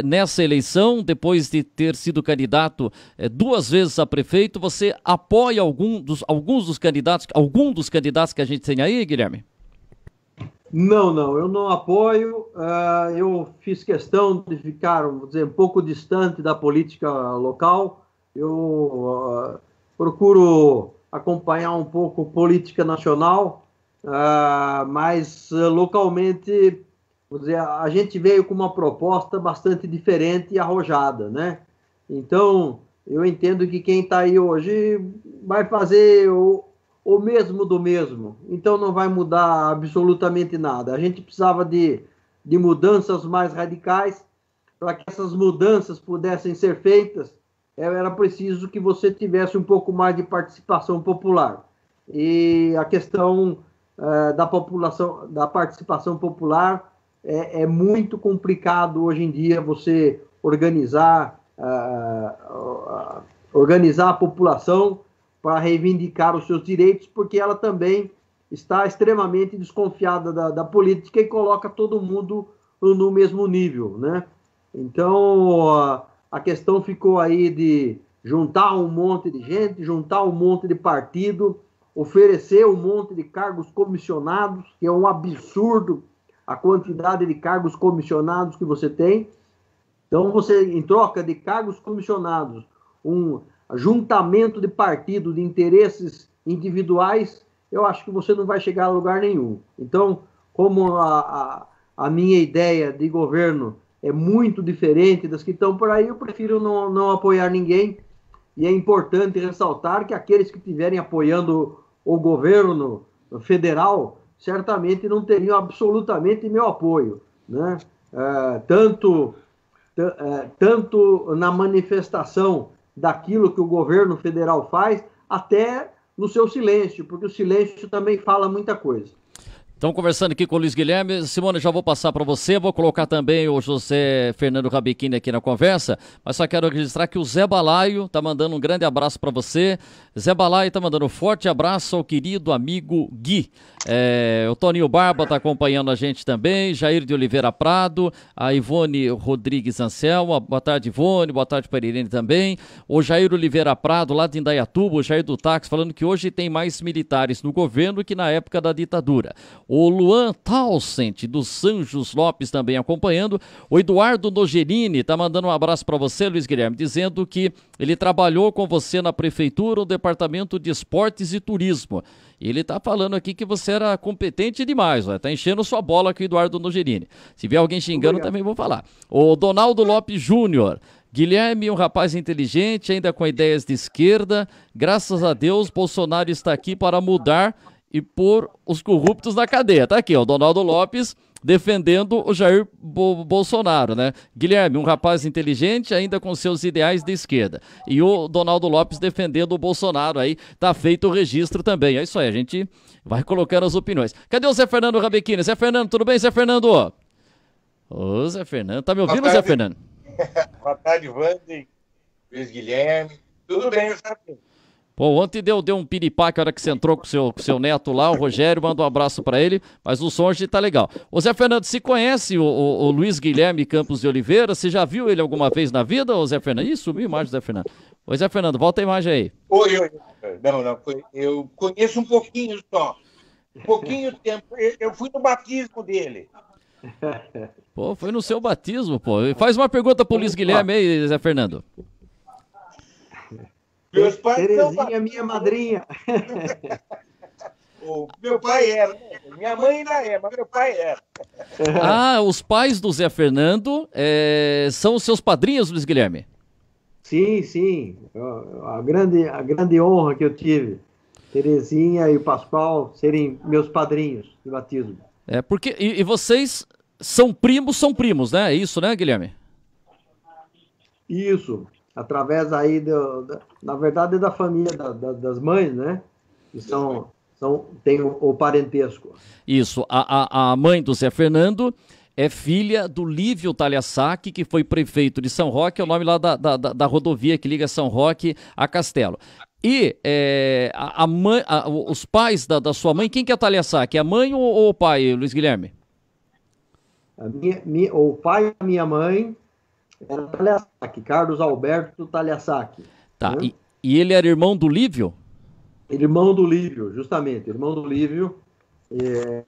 nessa eleição, depois de ter sido candidato 2 vezes a prefeito, você apoia algum dos candidatos que a gente tem aí, Guilherme?
Não, eu não apoio. Eu fiz questão de ficar, vamos dizer, um pouco distante da política local. Eu procuro acompanhar um pouco política nacional, mas localmente, vamos dizer, a gente veio com uma proposta bastante diferente e arrojada, né? Então, eu entendo que quem está aí hoje vai fazer o mesmo do mesmo, então não vai mudar absolutamente nada. A gente precisava de mudanças mais radicais. Para que essas mudanças pudessem ser feitas, era preciso que você tivesse um pouco mais de participação popular. E a questão da participação popular é muito complicado hoje em dia você organizar a população para reivindicar os seus direitos, porque ela também está extremamente desconfiada da política e coloca todo mundo no mesmo nível, né? Então, a questão ficou aí de juntar um monte de gente, juntar um monte de partido, oferecer um monte de cargos comissionados, que é um absurdo a quantidade de cargos comissionados que você tem. Então, você, em troca de cargos comissionados, um ajuntamento de partido, de interesses individuais, eu acho que você não vai chegar a lugar nenhum. Então, como a minha ideia de governo é muito diferente das que estão por aí, eu prefiro não apoiar ninguém. E é importante ressaltar que aqueles que estiverem apoiando o governo federal certamente não teriam absolutamente meu apoio, né? Tanto na manifestação daquilo que o governo federal faz, até no seu silêncio, porque o silêncio também fala muita coisa.
Estamos conversando aqui com o Luiz Guilherme. Simone, já vou passar para você, vou colocar também o José Fernando Rabechini aqui na conversa, mas só quero registrar que o Zé Balaio está mandando um grande abraço para você. Zé Balaio está mandando um forte abraço ao querido amigo Gui. O Toninho Barba está acompanhando a gente também, Jair de Oliveira Prado, a Ivone Rodrigues Anselmo, boa tarde Ivone, boa tarde para Irene também, o Jair Oliveira Prado lá de Indaiatuba, o Jair do Táxi falando que hoje tem mais militares no governo que na época da ditadura. O Luan Tausent, dos Anjos Lopes, também acompanhando. O Eduardo Nogerini está mandando um abraço para você, Luiz Guilherme, dizendo que ele trabalhou com você na prefeitura, no departamento de esportes e turismo. E ele está falando aqui que você era competente demais, está enchendo sua bola aqui, Eduardo Nogerini. Se vier alguém xingando, também vou falar. O Donaldo Lopes Júnior. Guilherme, um rapaz inteligente, ainda com ideias de esquerda. Graças a Deus, Bolsonaro está aqui para mudar e pôr os corruptos na cadeia. Tá aqui, ó, o Donaldo Lopes defendendo o Jair Bolsonaro, né? Guilherme, um rapaz inteligente, ainda com seus ideais de esquerda. E o Donaldo Lopes defendendo o Bolsonaro aí, tá feito o registro também. É isso aí, a gente vai colocando as opiniões. Cadê o Zé Fernando Rabechini? Zé Fernando, tudo bem, Zé Fernando? Ô, Zé Fernando, tá me ouvindo, Zé Fernando?
Boa tarde, Wander, Luiz Guilherme. Tudo bem, eu sabia.
Pô, ontem deu um piripaque a hora que você entrou com o seu neto lá, o Rogério, manda um abraço pra ele, mas o som hoje tá legal. Ô Zé Fernando, você conhece o Luiz Guilherme Campos de Oliveira? Você já viu ele alguma vez na vida, ô Zé Fernando? Ih, sumiu a imagem do Zé Fernando. Ô Zé Fernando, volta a imagem aí.
Oi. Não, eu conheço um pouquinho só. Um pouquinho de tempo. Eu fui no batismo dele.
Pô, foi no seu batismo, pô. Faz uma pergunta pro Luiz Guilherme aí, Zé Fernando.
Meus pais
Terezinha, minha madrinha.
Meu pai era, minha mãe ainda é, mas meu pai era.
Ah, os pais do Zé Fernando são os seus padrinhos, Luiz Guilherme?
Sim. A grande honra que eu tive, Terezinha e o Pascoal serem meus padrinhos de batismo.
Porque e vocês são primos, né? É isso, né, Guilherme?
Isso. Através aí, na verdade, da família das mães, né? Que tem o parentesco.
Isso. A mãe do Zé Fernando é filha do Lívio Talhasac, que foi prefeito de São Roque, é o nome lá da rodovia que liga São Roque a Castelo. E os pais da sua mãe, quem que é Talhasac? É a mãe ou o pai, Luiz Guilherme?
O pai da minha mãe era Talhasac, Carlos Alberto Talhasac.
Tá, né? E ele era irmão do Lívio?
Irmão do Lívio, justamente, irmão do Lívio,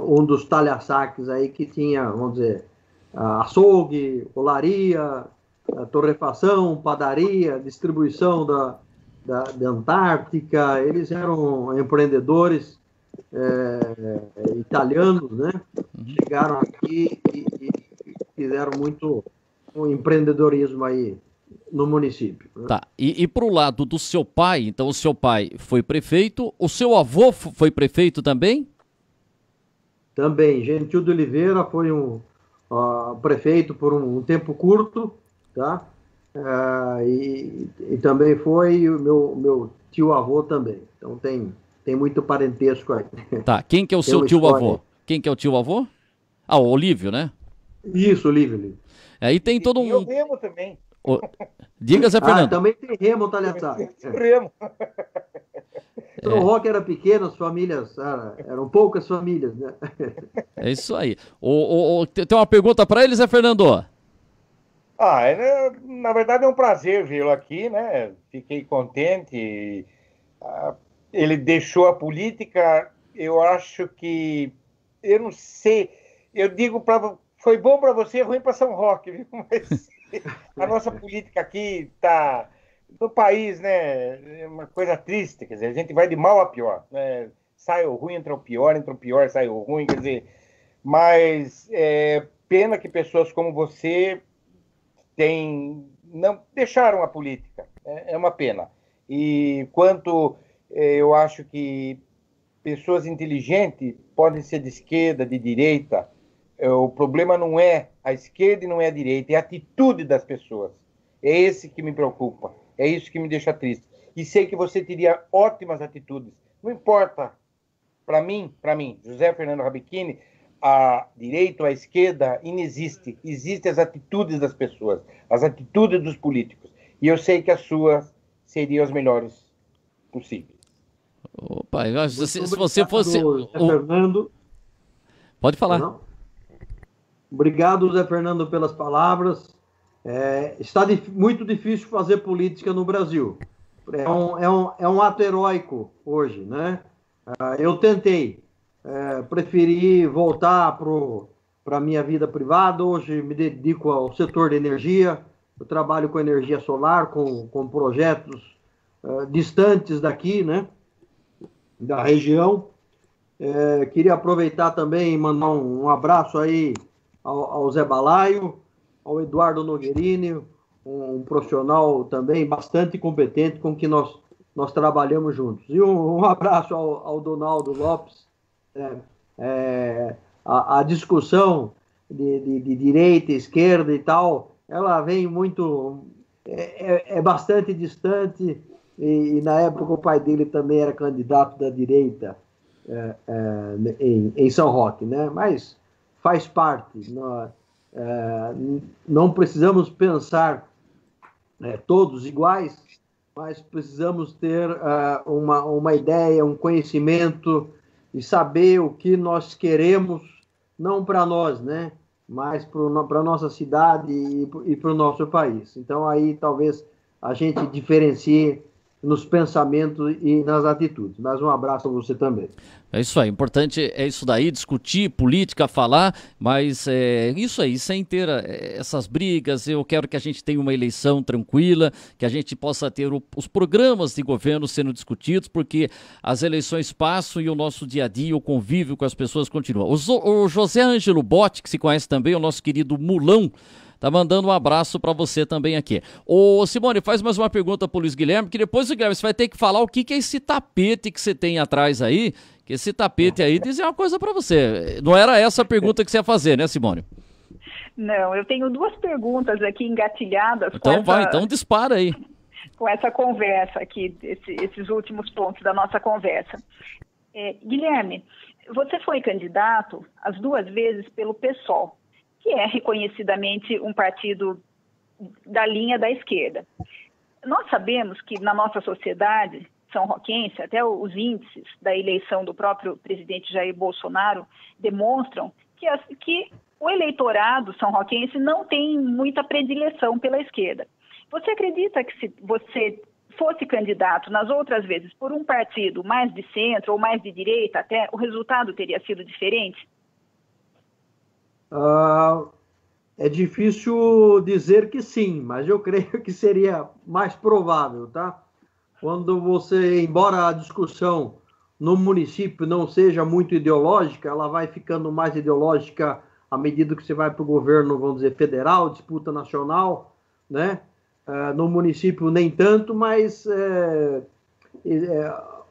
um dos Talhasacs aí que tinha, vamos dizer, açougue, olaria, torrefação, padaria, distribuição da Antártica. Eles eram empreendedores italianos, né? Chegaram aqui e fizeram muito empreendedorismo aí no município. Né?
Tá, e pro lado do seu pai, então o seu pai foi prefeito, o seu avô foi prefeito também?
Também, Gentil de Oliveira foi prefeito por um tempo curto, tá? E também foi o meu tio-avô também, então tem muito parentesco aí.
Tá, quem que é o seu tio-avô? Quem que é o tio-avô? Ah, o Olívio, né?
Isso, Olívio.
Aí tem todo um...
Eu Remo também.
Diga, Zé Fernando.
Também tem Remo, Talhasac.
Remo.
O Roque era pequeno, as famílias, eram poucas famílias, né?
É isso aí. Tem uma pergunta para ele, Zé Fernando?
Na verdade é um prazer vê-lo aqui, né? Fiquei contente. Ele deixou a política, eu acho que... Eu não sei, eu digo foi bom para você, ruim para São Roque, viu? Mas a nossa política aqui está no país, né? É uma coisa triste, quer dizer, a gente vai de mal a pior, né? Sai o ruim, entra o pior, sai o ruim, quer dizer, mas pena que pessoas como você não deixaram a política, é uma pena. E quanto eu acho que pessoas inteligentes podem ser de esquerda, de direita. O problema não é a esquerda e não é a direita, é a atitude das pessoas. É esse que me preocupa. É isso que me deixa triste. E sei que você teria ótimas atitudes. Não importa. Para mim, José Fernando Rabechini, a direita ou a esquerda inexiste. Existem as atitudes das pessoas, as atitudes dos políticos. E eu sei que as suas seriam as melhores possíveis.
Opa, se você fosse...
Fernando...
Pode falar. Não?
Obrigado, Zé Fernando, pelas palavras. Está muito difícil fazer política no Brasil. É um ato heróico hoje, né? Eu tentei, preferi voltar para a minha vida privada. Hoje me dedico ao setor de energia. Eu trabalho com energia solar, com projetos distantes daqui, né? Da região. Queria aproveitar também e mandar um abraço aí ao Zé Balaio, ao Eduardo Nogueirini, um profissional também bastante competente com que nós trabalhamos juntos. E um abraço ao Donaldo Lopes. A discussão de direita, esquerda e tal, ela vem muito... É bastante distante, e na época o pai dele também era candidato da direita em São Roque, né? Mas faz parte. Não precisamos pensar todos iguais, mas precisamos ter uma ideia, um conhecimento e saber o que nós queremos, não para nós, né? Mas para a nossa cidade e para o nosso país. Então aí talvez a gente diferencie nos pensamentos e nas atitudes. Mas um abraço a você também.
É isso aí, importante é isso daí, discutir política, falar, mas isso aí, sem ter essas brigas. Eu quero que a gente tenha uma eleição tranquila, que a gente possa ter os programas de governo sendo discutidos, porque as eleições passam e o nosso dia a dia, o convívio com as pessoas continua. O José Ângelo Botti, que se conhece também, o nosso querido Mulão, tá mandando um abraço para você também aqui. Ô Simone, faz mais uma pergunta pro Luiz Guilherme, que depois, Guilherme, você vai ter que falar o que é esse tapete que você tem atrás aí, que esse tapete aí diz uma coisa para você. Não era essa a pergunta que você ia fazer, né, Simone?
Não, eu tenho duas perguntas aqui engatilhadas.
Então então dispara aí.
Com essa conversa aqui, esses últimos pontos da nossa conversa. Guilherme, você foi candidato as 2 vezes pelo PSOL, que é reconhecidamente um partido da linha da esquerda. Nós sabemos que na nossa sociedade são-roquense, até os índices da eleição do próprio presidente Jair Bolsonaro demonstram que o eleitorado são-roquense não tem muita predileção pela esquerda. Você acredita que se você fosse candidato nas outras vezes por um partido mais de centro ou mais de direita, até o resultado teria sido diferente?
É difícil dizer que sim, mas eu creio que seria mais provável, tá? Quando você, embora a discussão no município não seja muito ideológica, ela vai ficando mais ideológica à medida que você vai para o governo, vamos dizer, federal, disputa nacional, né? No município nem tanto, mas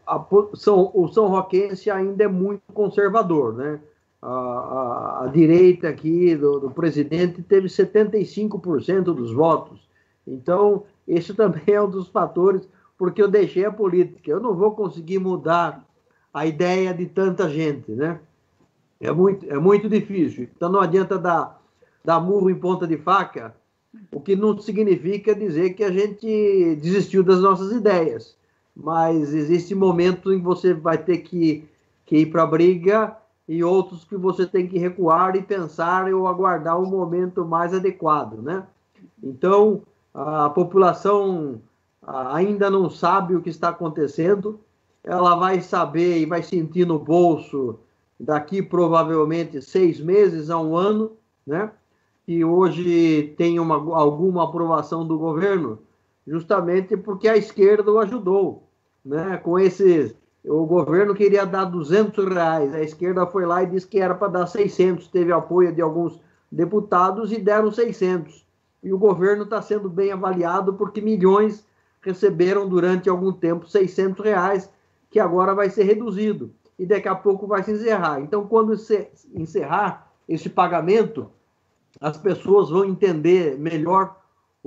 o São Roquense ainda é muito conservador, né? A direita aqui do presidente teve 75% dos votos. Então, esse também é um dos fatores porque eu deixei a política. Eu não vou conseguir mudar a ideia de tanta gente, né? É muito difícil. Então, não adianta dar murro em ponta de faca, o que não significa dizer que a gente desistiu das nossas ideias. Mas existe momento em que você vai ter que ir para a briga e outros que você tem que recuar e pensar ou aguardar um momento mais adequado, né? Então, a população ainda não sabe o que está acontecendo, ela vai saber e vai sentir no bolso daqui provavelmente 6 meses a 1 ano, né? E hoje tem alguma aprovação do governo, justamente porque a esquerda o ajudou, né? O governo queria dar R$200, a esquerda foi lá e disse que era para dar 600, teve apoio de alguns deputados e deram 600. E o governo está sendo bem avaliado porque milhões receberam durante algum tempo R$600, que agora vai ser reduzido e daqui a pouco vai se encerrar. Então, quando se encerrar esse pagamento, as pessoas vão entender melhor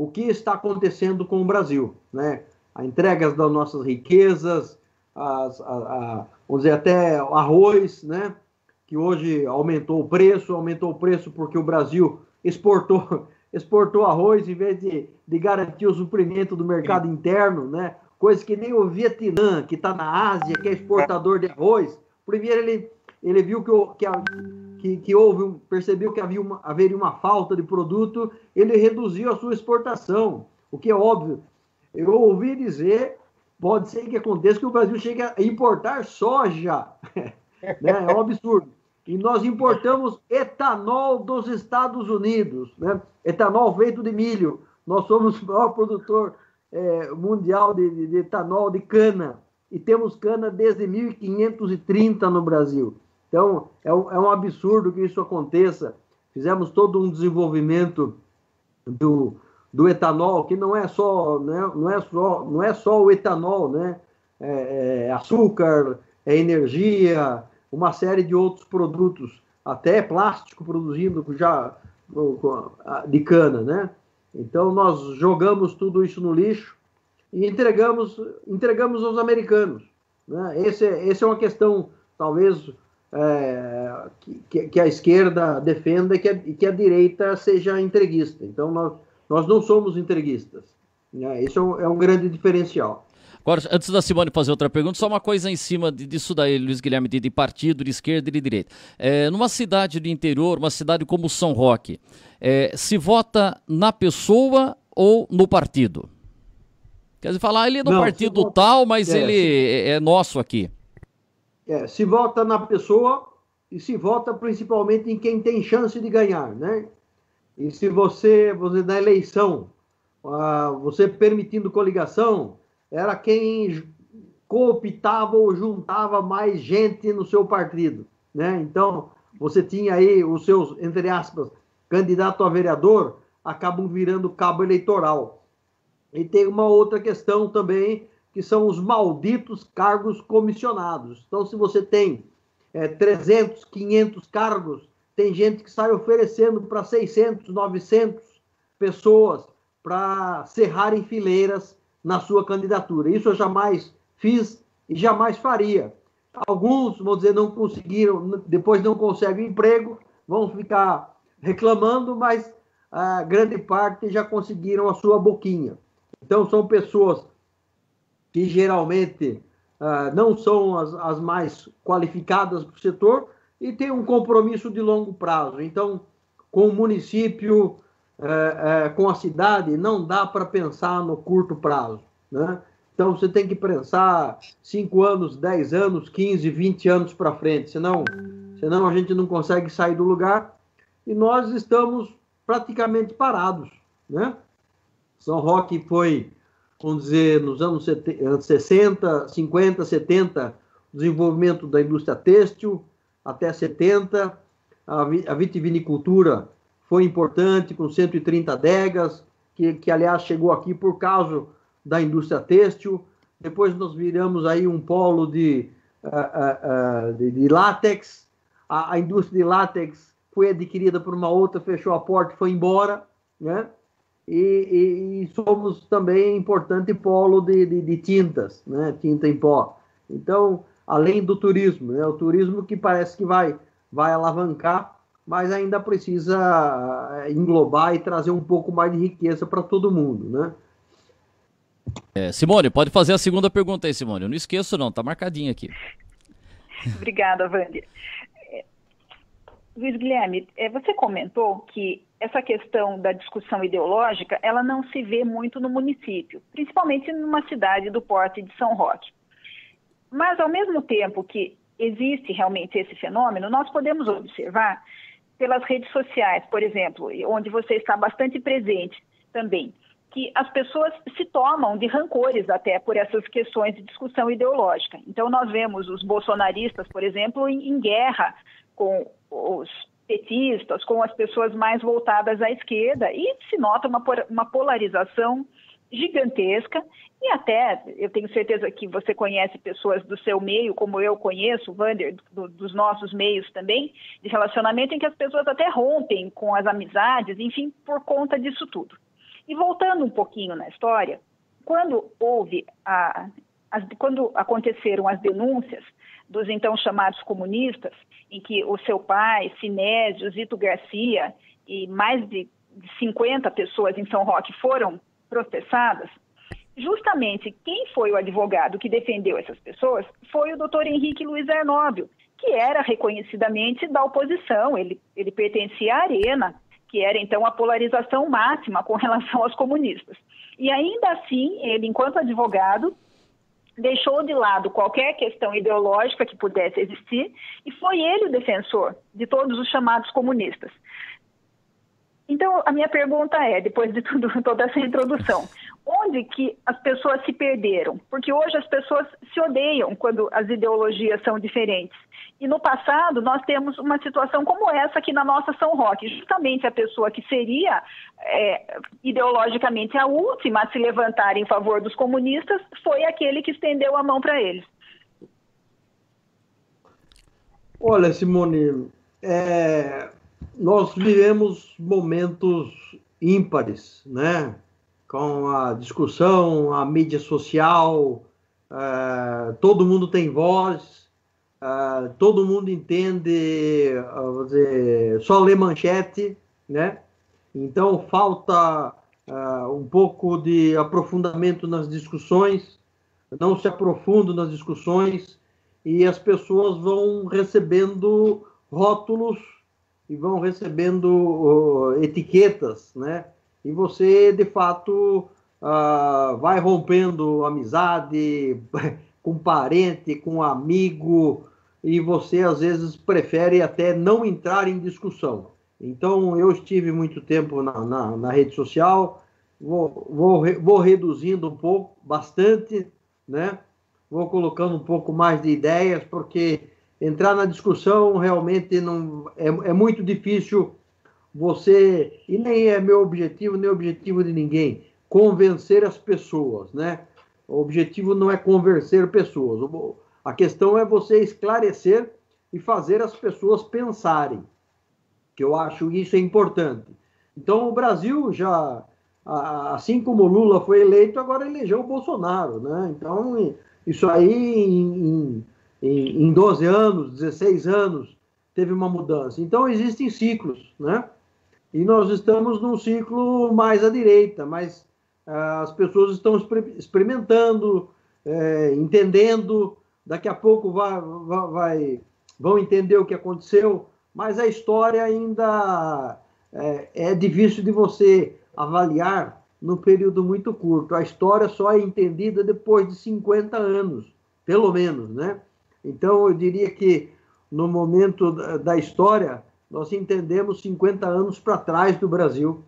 o que está acontecendo com o Brasil, né? A entrega das nossas riquezas, vamos dizer, até arroz, né? Que hoje aumentou o preço porque o Brasil exportou arroz em vez de garantir o suprimento do mercado interno, né? Coisa que nem o Vietnã, que está na Ásia, que é exportador de arroz. Primeiro ele viu percebeu que haveria uma falta de produto, ele reduziu a sua exportação, o que é óbvio. Eu ouvi dizer, pode ser que aconteça que o Brasil chegue a importar soja, né? É um absurdo. E nós importamos etanol dos Estados Unidos, né? Etanol feito de milho. Nós somos o maior produtor mundial de etanol de cana. E temos cana desde 1530 no Brasil. Então, é um absurdo que isso aconteça. Fizemos todo um desenvolvimento do etanol, que não é só o etanol, né? É açúcar, é energia, uma série de outros produtos, até plástico produzindo já de cana, né? Então nós jogamos tudo isso no lixo e entregamos aos americanos, né? Essa é uma questão, talvez, que a esquerda defenda e que a direita seja entreguista. Então nós não somos entreguistas, né? Isso é um grande diferencial.
Agora, antes da Simone fazer outra pergunta, só uma coisa em cima disso daí, Luiz Guilherme, de partido, de esquerda e de direita. Numa cidade do interior, uma cidade como São Roque, se vota na pessoa ou no partido? Quer dizer, falar, ele é do partido tal, mas ele é nosso aqui.
Se vota na pessoa e se vota principalmente em quem tem chance de ganhar, né? E se você na eleição, você permitindo coligação, era quem cooptava ou juntava mais gente no seu partido, né? Então, você tinha aí os seus, entre aspas, candidato a vereador, acabam virando cabo eleitoral. E tem uma outra questão também, que são os malditos cargos comissionados. Então, se você tem 300, 500 cargos, tem gente que sai oferecendo para 600, 900 pessoas para cerrarem fileiras na sua candidatura. Isso eu jamais fiz e jamais faria. Alguns, vamos dizer, não conseguiram, depois não conseguem emprego, vão ficar reclamando, mas a grande parte já conseguiram a sua boquinha. Então, são pessoas que geralmente não são as mais qualificadas para o setor e têm um compromisso de longo prazo. Então, com o município, com a cidade, não dá para pensar no curto prazo, né? Então, você tem que pensar 5 anos, 10 anos, 15, 20 anos para frente, senão a gente não consegue sair do lugar e nós estamos praticamente parados, né? São Roque foi, vamos dizer, nos anos 60, 50, 70, desenvolvimento da indústria têxtil, até 70, a vitivinicultura foi importante, com 130 adegas, que aliás chegou aqui por causa da indústria têxtil. Depois nós viramos aí um polo de látex. A indústria de látex foi adquirida por uma outra, fechou a porta e foi embora, né? E somos também importante polo de tintas, né? Tinta em pó. Então, além do turismo, né? O turismo que parece que vai alavancar, mas ainda precisa englobar e trazer um pouco mais de riqueza para todo mundo, né?
Simone, pode fazer a segunda pergunta aí, Simone. Eu não esqueço não, tá marcadinho aqui.
Obrigada, Wander. Luiz Guilherme, você comentou que essa questão da discussão ideológica, ela não se vê muito no município, principalmente numa cidade do porte de São Roque. Mas, ao mesmo tempo que existe realmente esse fenômeno, nós podemos observar pelas redes sociais, por exemplo, onde você está bastante presente também, que as pessoas se tomam de rancores até por essas questões de discussão ideológica. Então, nós vemos os bolsonaristas, por exemplo, em guerra com os petistas, com as pessoas mais voltadas à esquerda, e se nota uma polarização gigantesca, e até, eu tenho certeza que você conhece pessoas do seu meio, como eu conheço, Wander, dos nossos meios também, de relacionamento, em que as pessoas até rompem com as amizades, enfim, por conta disso tudo. E voltando um pouquinho na história, quando aconteceram as denúncias dos então chamados comunistas, em que o seu pai, Sinésio, Zito Garcia e mais de 50 pessoas em São Roque foram processadas, justamente quem foi o advogado que defendeu essas pessoas foi o doutor Henrique Luiz Arnóbio, que era reconhecidamente da oposição, ele pertencia à Arena, que era então a polarização máxima com relação aos comunistas. E ainda assim, ele, enquanto advogado, deixou de lado qualquer questão ideológica que pudesse existir e foi ele o defensor de todos os chamados comunistas. Então, a minha pergunta é, depois de toda essa introdução, onde que as pessoas se perderam? Porque hoje as pessoas se odeiam quando as ideologias são diferentes. E no passado, nós temos uma situação como essa aqui na nossa São Roque. Justamente a pessoa que seria ideologicamente a última a se levantar em favor dos comunistas foi aquele que estendeu a mão para eles.
Olha, Simone, nós vivemos momentos ímpares, né? Com a discussão, a mídia social, todo mundo tem voz, todo mundo entende, vou dizer, só lê manchete, né? Então falta um pouco de aprofundamento nas discussões, não se aprofundam nas discussões e as pessoas vão recebendo rótulos e vão recebendo etiquetas, né? E você, de fato, vai rompendo amizade com parente, com amigo, e você, às vezes, prefere até não entrar em discussão. Então, eu estive muito tempo na rede social, vou reduzindo um pouco, bastante, né? Vou colocando um pouco mais de ideias, porque entrar na discussão realmente não é muito difícil você, e nem é meu objetivo, nem o objetivo de ninguém, convencer as pessoas, né? O objetivo não é convencer pessoas, a questão é você esclarecer e fazer as pessoas pensarem, que eu acho isso é importante. Então o Brasil já, assim como o Lula foi eleito, agora elegeu o Bolsonaro, né? Então isso aí em 12 anos, 16 anos, teve uma mudança. Então existem ciclos, né? E nós estamos num ciclo mais à direita, mas as pessoas estão experimentando, entendendo, daqui a pouco vão entender o que aconteceu, mas a história ainda é difícil de você avaliar num período muito curto. A história só é entendida depois de 50 anos, pelo menos, né? Então, eu diria que no momento da história, nós entendemos 50 anos para trás do Brasil.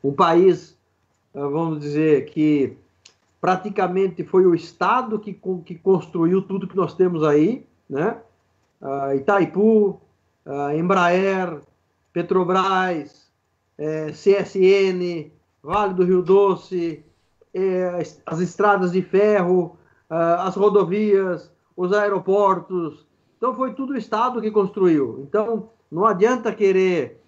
Um país, vamos dizer, que praticamente foi o Estado que construiu tudo que nós temos aí, né? Itaipu, Embraer, Petrobras, CSN, Vale do Rio Doce, as estradas de ferro, as rodovias, os aeroportos. Então, foi tudo o Estado que construiu. Então, não adianta querer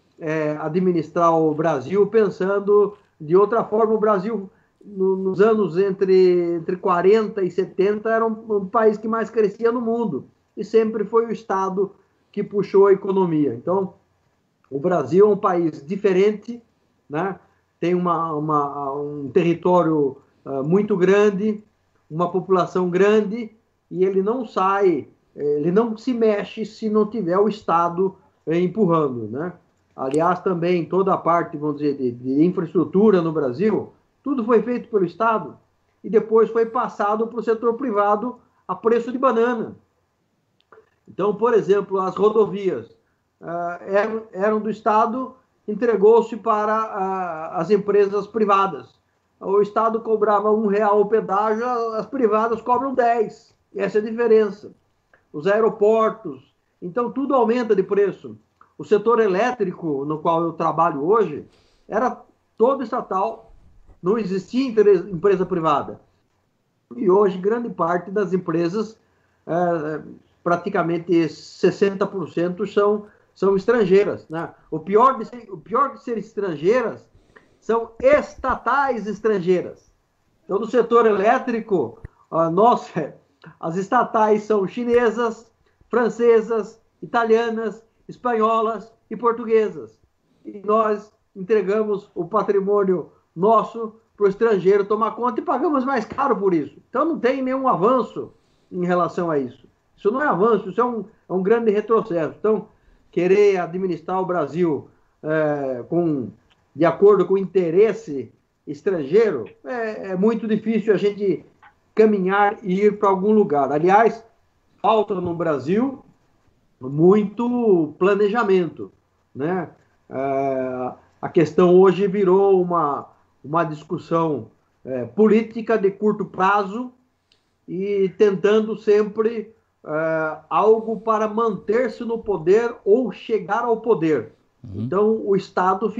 administrar o Brasil pensando de outra forma. O Brasil, nos anos entre 40 e 70, era um país que mais crescia no mundo. E sempre foi o Estado que puxou a economia. Então, o Brasil é um país diferente, né? Tem um território muito grande, uma população grande, e ele não se mexe se não tiver o Estado empurrando, né? Aliás, também toda a parte, vamos dizer, de infraestrutura no Brasil, tudo foi feito pelo Estado e depois foi passado para o setor privado a preço de banana. Então, por exemplo, as rodovias eram do Estado, entregou-se para as empresas privadas. O Estado cobrava R$1 o pedágio, as privadas cobram 10. Essa é a diferença. Os aeroportos, então tudo aumenta de preço. O setor elétrico, no qual eu trabalho hoje, era todo estatal, não existia empresa privada. E hoje, grande parte das empresas, praticamente 60% são estrangeiras, né? O pior de ser estrangeiras são estatais estrangeiras. Então, no setor elétrico, as estatais são chinesas, francesas, italianas, espanholas e portuguesas. E nós entregamos o patrimônio nosso para o estrangeiro tomar conta e pagamos mais caro por isso. Então não tem nenhum avanço em relação a isso. Isso não é avanço, isso é um grande retrocesso. Então, querer administrar o Brasil de acordo com o interesse estrangeiro, é muito difícil a gente caminhar e ir para algum lugar. Aliás, falta no Brasil muito planejamento, né? A questão hoje virou uma discussão política de curto prazo e tentando sempre algo para manter-se no poder ou chegar ao poder. Então, o Estado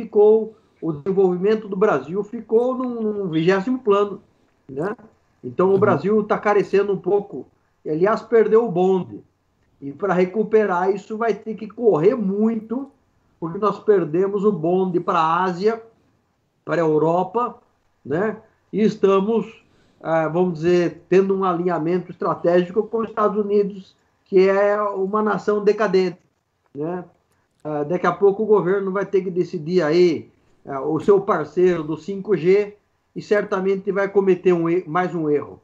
o desenvolvimento do Brasil ficou num 20º plano, né? Então, o Brasil está carecendo um pouco, aliás, perdeu o bonde. E para recuperar isso vai ter que correr muito, porque nós perdemos o bonde para a Ásia, para a Europa, né? E estamos, vamos dizer, tendo um alinhamento estratégico com os Estados Unidos, que é uma nação decadente, né? Daqui a pouco o governo vai ter que decidir aí o seu parceiro do 5G e certamente vai cometer mais um erro.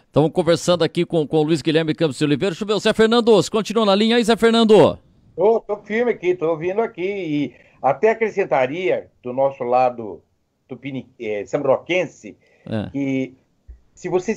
Estamos conversando aqui com o Luiz Guilherme Campos de Oliveira. Deixa eu ver, o Zé Fernando, você continua na linha aí, Zé Fernando?
Estou firme aqui, estou ouvindo aqui e até acrescentaria do nosso lado sambroquense que se você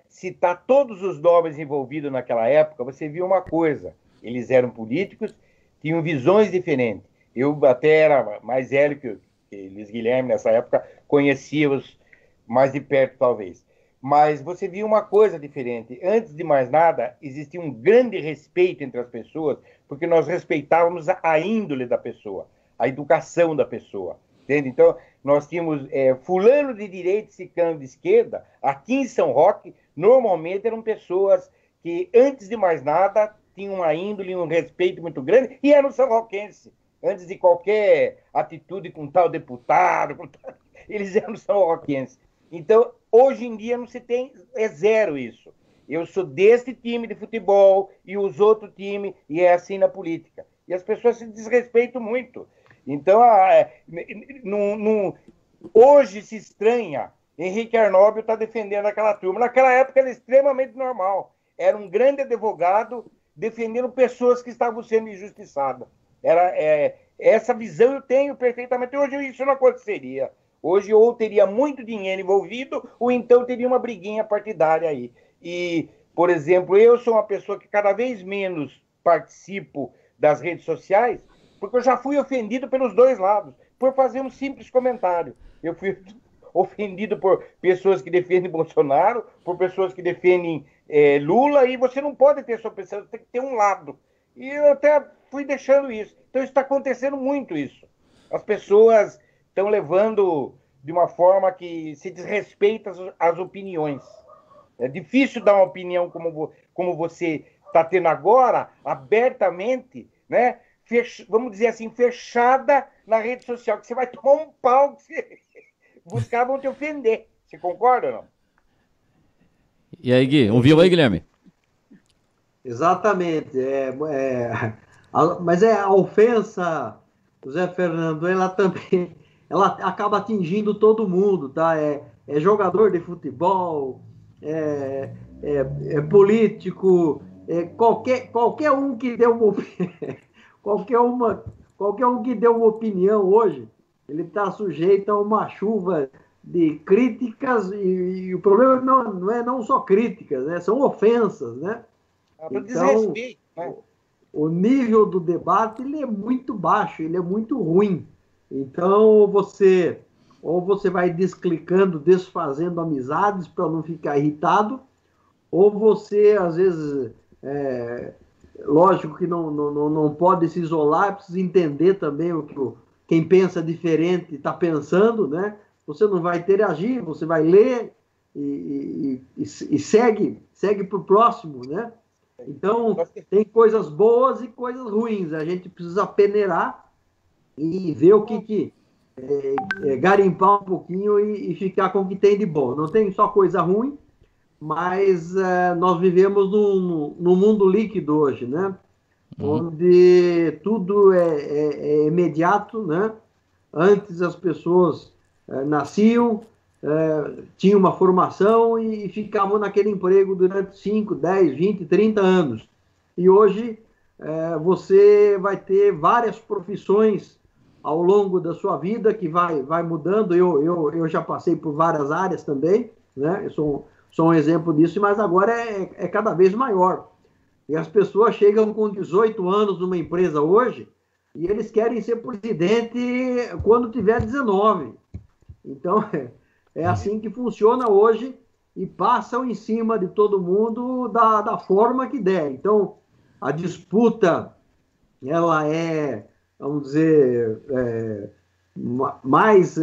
citar todos os nobres envolvidos naquela época, você viu uma coisa, eles eram políticos, tinham visões diferentes. Eu até era mais velho que Luiz Guilherme nessa época, conhecia-os mais de perto talvez. Mas você viu uma coisa diferente. Antes de mais nada, existia um grande respeito entre as pessoas, porque nós respeitávamos a índole da pessoa, a educação da pessoa. Entende? Então, nós tínhamos fulano de direita e ciclano de esquerda. Aqui em São Roque, normalmente eram pessoas que, antes de mais nada, tinham uma índole, um respeito muito grande, e eram são-roquenses. Antes de qualquer atitude com tal deputado, eles eram são-roquenses. Então, hoje em dia não se tem, é zero isso. Eu sou deste time de futebol e os outros times, e é assim na política. E as pessoas se desrespeitam muito. Então, hoje se estranha, Henrique Arnóbio está defendendo aquela turma. Naquela época era extremamente normal. Era um grande advogado defendendo pessoas que estavam sendo injustiçadas. Essa visão eu tenho perfeitamente. Hoje isso não aconteceria. Hoje ou teria muito dinheiro envolvido, ou então teria uma briguinha partidária aí. E, por exemplo, eu sou uma pessoa que cada vez menos participo das redes sociais, porque eu já fui ofendido pelos dois lados, por fazer um simples comentário. Eu fui ofendido por pessoas que defendem Bolsonaro, por pessoas que defendem Lula, e você não pode ter sua pessoa, você tem que ter um lado. E eu até fui deixando isso. Então está acontecendo muito isso. As pessoas estão levando de uma forma que se desrespeita as opiniões. É difícil dar uma opinião como você está tendo agora, abertamente, né? Vamos dizer assim, fechada na rede social, que você vai tomar um pau que buscar vão te ofender. Você concorda ou não?
E aí, Gui, ouviu aí, Guilherme?
Exatamente. Mas a ofensa, Zé Fernando, ela também acaba atingindo todo mundo, tá? É jogador de futebol, é político, qualquer um que dê qualquer um que dê uma opinião hoje, ele está sujeito a uma chuva de críticas e o problema não é só críticas, né? São ofensas, né? Então, o nível do debate ele é muito baixo, ele é muito ruim. Então, ou você vai desclicando, desfazendo amizades para não ficar irritado, ou você, às vezes, lógico que não pode se isolar, precisa entender também o que quem pensa diferente está pensando, né? Você não vai interagir, você vai ler e segue para o próximo, né? Então, tem coisas boas e coisas ruins. A gente precisa peneirar e ver o que garimpar um pouquinho e ficar com o que tem de bom. Não tem só coisa ruim, mas nós vivemos num mundo líquido hoje, né? Onde tudo é imediato, né? Antes as pessoas nasciam, tinham uma formação e ficavam naquele emprego durante 5, 10, 20, 30 anos. E hoje você vai ter várias profissões ao longo da sua vida que vai mudando. Eu já passei por várias áreas também, né? Eu sou um exemplo disso, mas agora é cada vez maior. E as pessoas chegam com 18 anos numa empresa hoje e eles querem ser presidente quando tiver 19. Então, é assim que funciona hoje e passam em cima de todo mundo da forma que der. Então, a disputa, ela vamos dizer, mais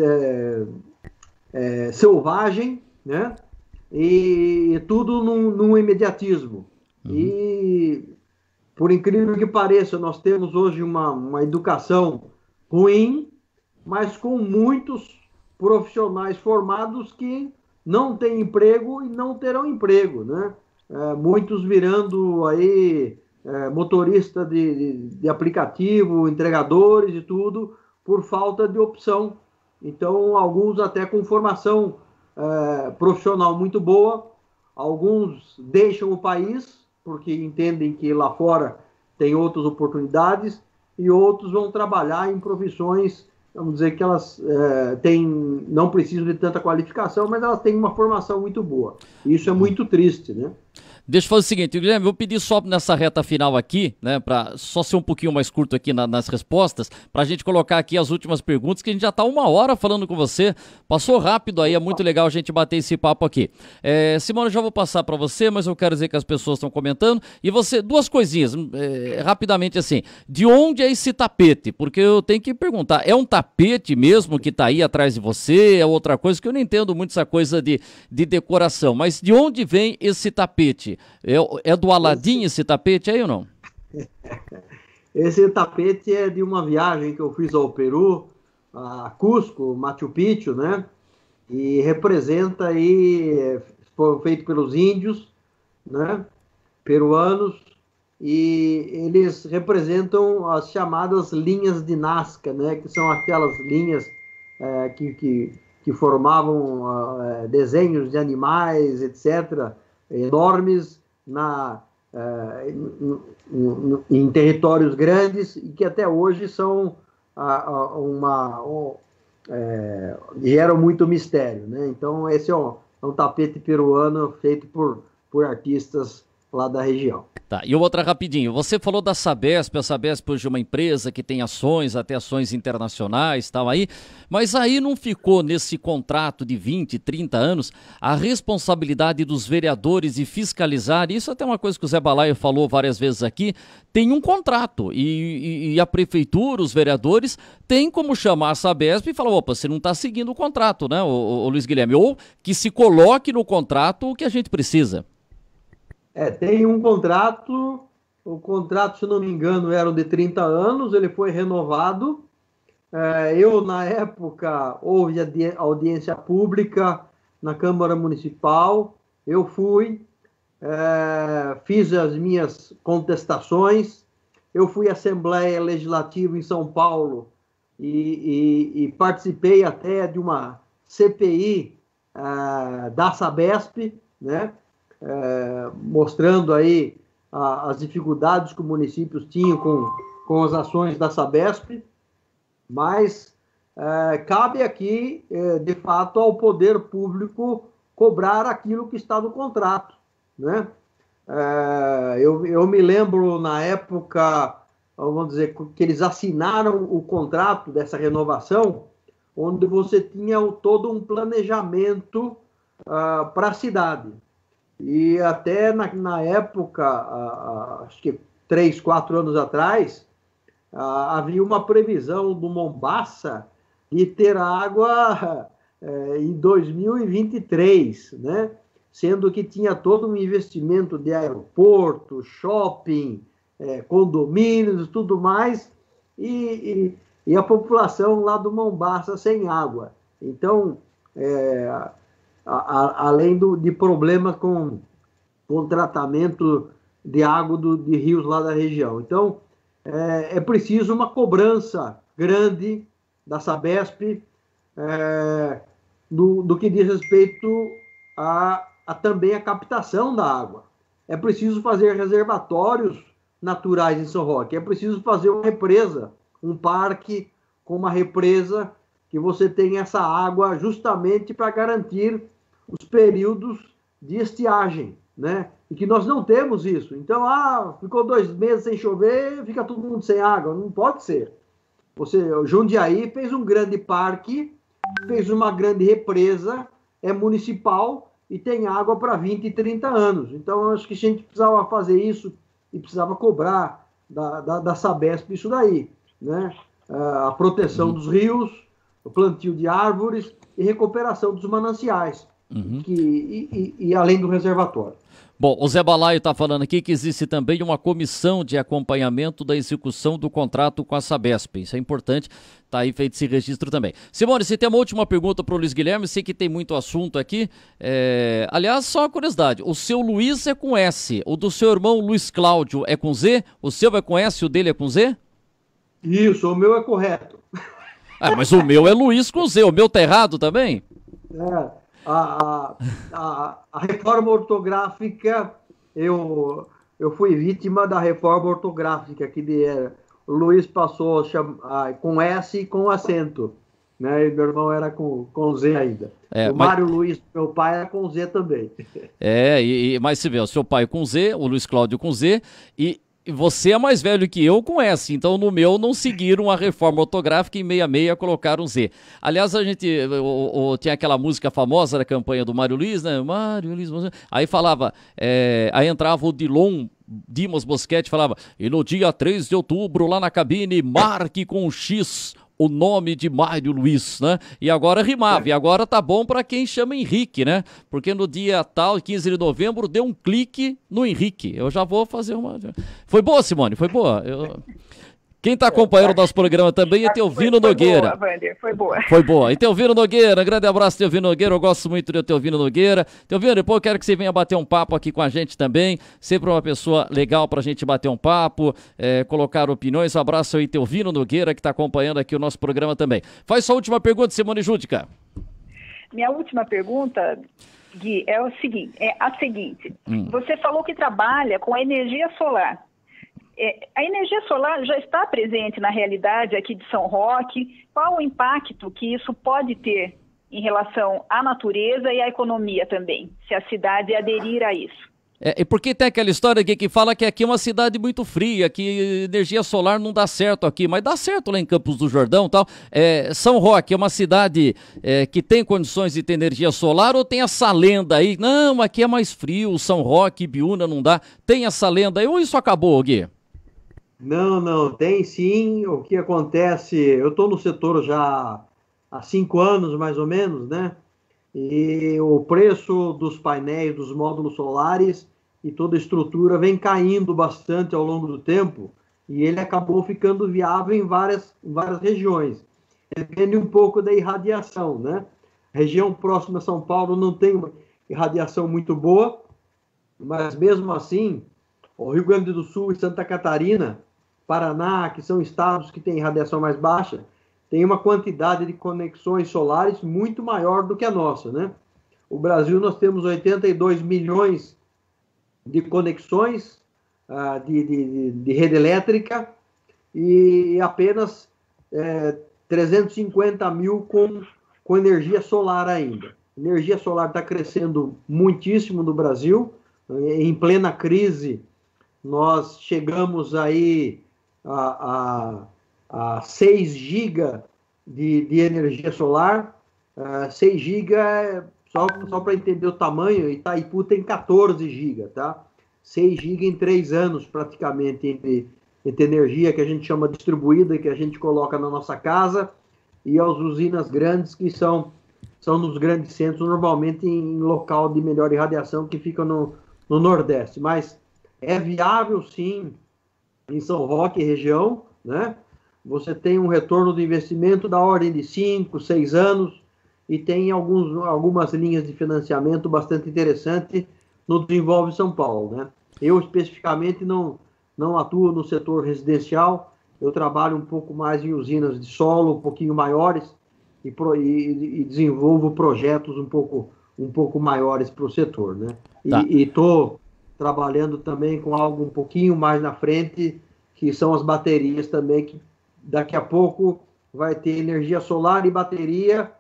selvagem, né? E tudo num imediatismo. E, por incrível que pareça, nós temos hoje uma educação ruim, mas com muitos profissionais formados que não têm emprego e não terão emprego, né? Muitos virando aí motorista de aplicativo, entregadores e tudo, por falta de opção. Então, alguns até com formação profissional muito boa, alguns deixam o país porque entendem que lá fora tem outras oportunidades e outros vão trabalhar em profissões, vamos dizer que elas não precisam de tanta qualificação, mas elas têm uma formação muito boa. Isso é muito triste, né?
Deixa eu fazer o seguinte, Guilherme, vou pedir só nessa reta final aqui, né, para só ser um pouquinho mais curto aqui nas respostas, para a gente colocar aqui as últimas perguntas, que a gente já está 1 hora falando com você, passou rápido aí, é muito legal a gente bater esse papo aqui. Simone, eu já vou passar para você, mas eu quero dizer que as pessoas estão comentando, e você, 2 coisinhas, rapidamente assim, de onde é esse tapete? Porque eu tenho que perguntar, é um tapete mesmo que está aí atrás de você, é outra coisa, que eu não entendo muito essa coisa de decoração, mas de onde vem esse tapete? É do Aladim esse tapete aí ou não?
Esse tapete é de uma viagem que eu fiz ao Peru, a Cusco, Machu Picchu, né? E representa aí, foi feito pelos índios, né? Peruanos, e eles representam as chamadas linhas de Nazca, né? Que são aquelas linhas que formavam desenhos de animais, etc., enormes em territórios grandes e que até hoje são geram muito mistério, né? Então esse é um tapete peruano feito por artistas lá da região.
Tá, e outra rapidinho, você falou da Sabesp, a Sabesp hoje é uma empresa que tem ações, até ações internacionais, tal aí, mas aí não ficou nesse contrato de 20, 30 anos a responsabilidade dos vereadores de fiscalizar, isso até uma coisa que o Zé Balaio falou várias vezes aqui, tem um contrato e a prefeitura, os vereadores, tem como chamar a Sabesp e falar, opa, você não está seguindo o contrato, né, o Luiz Guilherme, ou que se coloque no contrato o que a gente precisa.
Tem um contrato, o contrato, se não me engano, era de 30 anos, ele foi renovado. Eu, na época, houve audiência pública na Câmara Municipal, eu fui, fiz as minhas contestações, eu fui à Assembleia Legislativa em São Paulo e participei até de uma CPI da Sabesp, né? Mostrando aí as dificuldades que os municípios tinham com as ações da Sabesp, mas cabe aqui, de fato, ao poder público cobrar aquilo que está no contrato, né? Eu me lembro, na época, vamos dizer, que eles assinaram o contrato dessa renovação, onde você tinha todo um planejamento para a cidade. E até na época, acho que 3, 4 anos atrás, havia uma previsão do Mombaça de ter água em 2023, né? Sendo que tinha todo um investimento de aeroporto, shopping, condomínios e tudo mais, e e a população lá do Mombaça sem água. Então, além de problemas com tratamento de água de rios lá da região. Então, é preciso uma cobrança grande da Sabesp do que diz respeito também a captação da água. É preciso fazer reservatórios naturais em São Roque, é preciso fazer uma represa, um parque com uma represa que você tenha essa água justamente para garantir os períodos de estiagem, né? E que nós não temos isso. Então, ficou 2 meses sem chover, fica todo mundo sem água. Não pode ser. Jundiaí fez um grande parque, fez uma grande represa, é municipal e tem água para 20 e 30 anos. Então, eu acho que a gente precisava fazer isso e precisava cobrar da Sabesp isso daí, né? A proteção dos rios, o plantio de árvores e recuperação dos mananciais, e além do reservatório.
Bom, o Zé Balaio está falando aqui que existe também uma comissão de acompanhamento da execução do contrato com a Sabesp. Isso é importante, está aí feito esse registro também. Simone, você tem uma última pergunta para o Luiz Guilherme, sei que tem muito assunto aqui. Aliás, só uma curiosidade, o seu Luiz é com S, o do seu irmão Luiz Cláudio é com Z, o seu é com S, o dele é com Z?
Isso, o meu é correto.
Mas o meu é Luiz com Z, o meu tá errado também?
A reforma ortográfica, eu fui vítima da reforma ortográfica, que o Luiz passou com S e com acento, né? E meu irmão era com Z ainda. Mário Luiz, meu pai, era com Z também.
Mas você vê, o seu pai com Z, o Luiz Cláudio com Z, e você é mais velho que eu com S, então no meu não seguiram a reforma ortográfica e em 66 colocaram Z. Aliás, a gente tinha aquela música famosa da campanha do Mário Luiz, né? Mário Luiz, aí falava, aí entrava o Dimas Boschetti, falava, e no dia 3 de outubro, lá na cabine, marque com um X o nome de Mário Luiz, né? E agora rimava, e agora tá bom para quem chama Henrique, né? Porque no dia tal, 15 de novembro, deu um clique no Henrique. Eu já vou fazer uma... Foi boa, Simone? Foi boa? Quem está acompanhando o nosso programa também é Teovino Nogueira.
Boa, Wander, foi boa.
Foi boa. E Teovino Nogueira, grande abraço, Teovino Nogueira. Eu gosto muito de Teovino Nogueira. Teovino, depois eu quero que você venha bater um papo aqui com a gente também. Sempre uma pessoa legal para a gente bater um papo, colocar opiniões. Um abraço aí, Teovino Nogueira, que está acompanhando aqui o nosso programa também. Faz sua última pergunta, Simone Júdica.
Minha última pergunta, Gui, é a seguinte. Você falou que trabalha com a energia solar. A energia solar já está presente na realidade aqui de São Roque. Qual o impacto que isso pode ter em relação à natureza e à economia também, se a cidade aderir a isso?
E porque tem aquela história que fala que aqui é uma cidade muito fria, que energia solar não dá certo aqui, mas dá certo lá em Campos do Jordão e tal. São Roque é uma cidade que tem condições de ter energia solar, ou tem essa lenda aí? Não, aqui é mais frio, São Roque, Biúna não dá. Tem essa lenda aí ou isso acabou, Gui?
Não, tem sim. O que acontece, eu estou no setor já há 5 anos, mais ou menos, né? E o preço dos painéis, dos módulos solares e toda a estrutura vem caindo bastante ao longo do tempo, e ele acabou ficando viável em várias regiões. Depende um pouco da irradiação, né? A região próxima a São Paulo não tem uma irradiação muito boa, mas mesmo assim, o Rio Grande do Sul e Santa Catarina, Paraná, que são estados que têm radiação mais baixa, tem uma quantidade de conexões solares muito maior do que a nossa, né? O Brasil, nós temos 82 milhões de conexões de rede elétrica e apenas 350 mil com energia solar ainda. A energia solar está crescendo muitíssimo no Brasil. Em plena crise, nós chegamos aí a 6 GB de energia solar. 6 GB, só para entender o tamanho, Itaipu tem 14 GB, tá? 6 GB em 3 anos, praticamente, entre energia que a gente chama distribuída, que a gente coloca na nossa casa, e as usinas grandes, que são nos grandes centros, normalmente em local de melhor irradiação, que fica no Nordeste. Mas é viável, sim, em São Roque, região, né? você tem um retorno do investimento da ordem de 5, 6 anos e tem algumas linhas de financiamento bastante interessantes no Desenvolve São Paulo, né? Eu, especificamente, não atuo no setor residencial, eu trabalho um pouco mais em usinas de solo, um pouquinho maiores, e desenvolvo projetos um pouco maiores para o setor, né? Tá. E estou trabalhando também com algo um pouquinho mais na frente, que são as baterias também, que daqui a pouco vai ter energia solar e bateria,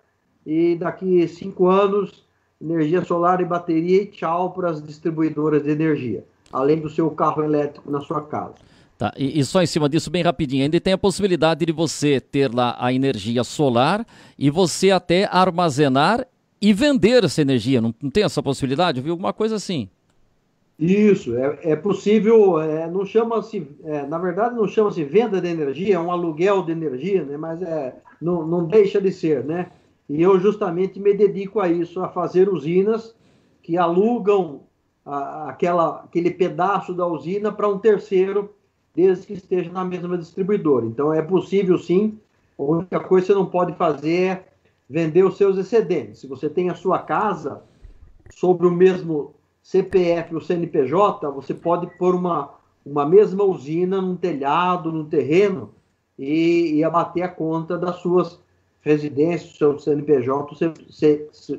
e daqui 5 anos, energia solar e bateria, e tchau para as distribuidoras de energia, além do seu carro elétrico na sua casa.
Tá, e só em cima disso, bem rapidinho, ainda tem a possibilidade de você ter lá a energia solar e você até armazenar e vender essa energia, não tem essa possibilidade? Eu vi alguma coisa assim.
Isso, é possível, não chama-se, na verdade não chama-se venda de energia, é um aluguel de energia, né? Mas não deixa de ser, né? E eu justamente me dedico a isso, a fazer usinas que alugam aquele pedaço da usina para um terceiro, desde que esteja na mesma distribuidora. Então é possível sim, a única coisa que você não pode fazer é vender os seus excedentes. Se você tem a sua casa sobre o mesmo CPF ou CNPJ, você pode pôr uma mesma usina num telhado, num terreno, e abater a conta das suas residências, o seu CNPJ,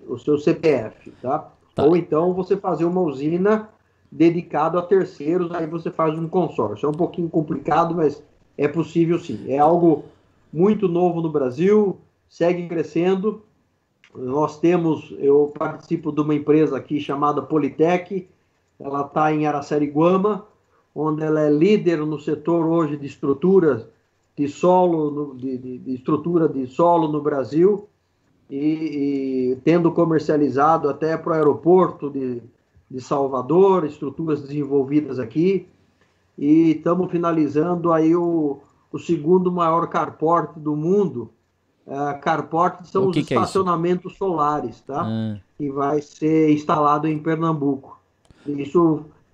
o seu CPF, tá? Ou então você fazer uma usina dedicada a terceiros, aí você faz um consórcio. É um pouquinho complicado, mas é possível sim. É algo muito novo no Brasil, segue crescendo. Eu participo de uma empresa aqui chamada Politec, ela está em Araçariguama, onde ela é líder no setor hoje de estruturas de solo, de estrutura de solo no Brasil, e tendo comercializado até para o aeroporto de Salvador, estruturas desenvolvidas aqui, e estamos finalizando aí o segundo maior carport do mundo. Carport são os estacionamentos solares, tá? Que vai ser instalado em Pernambuco.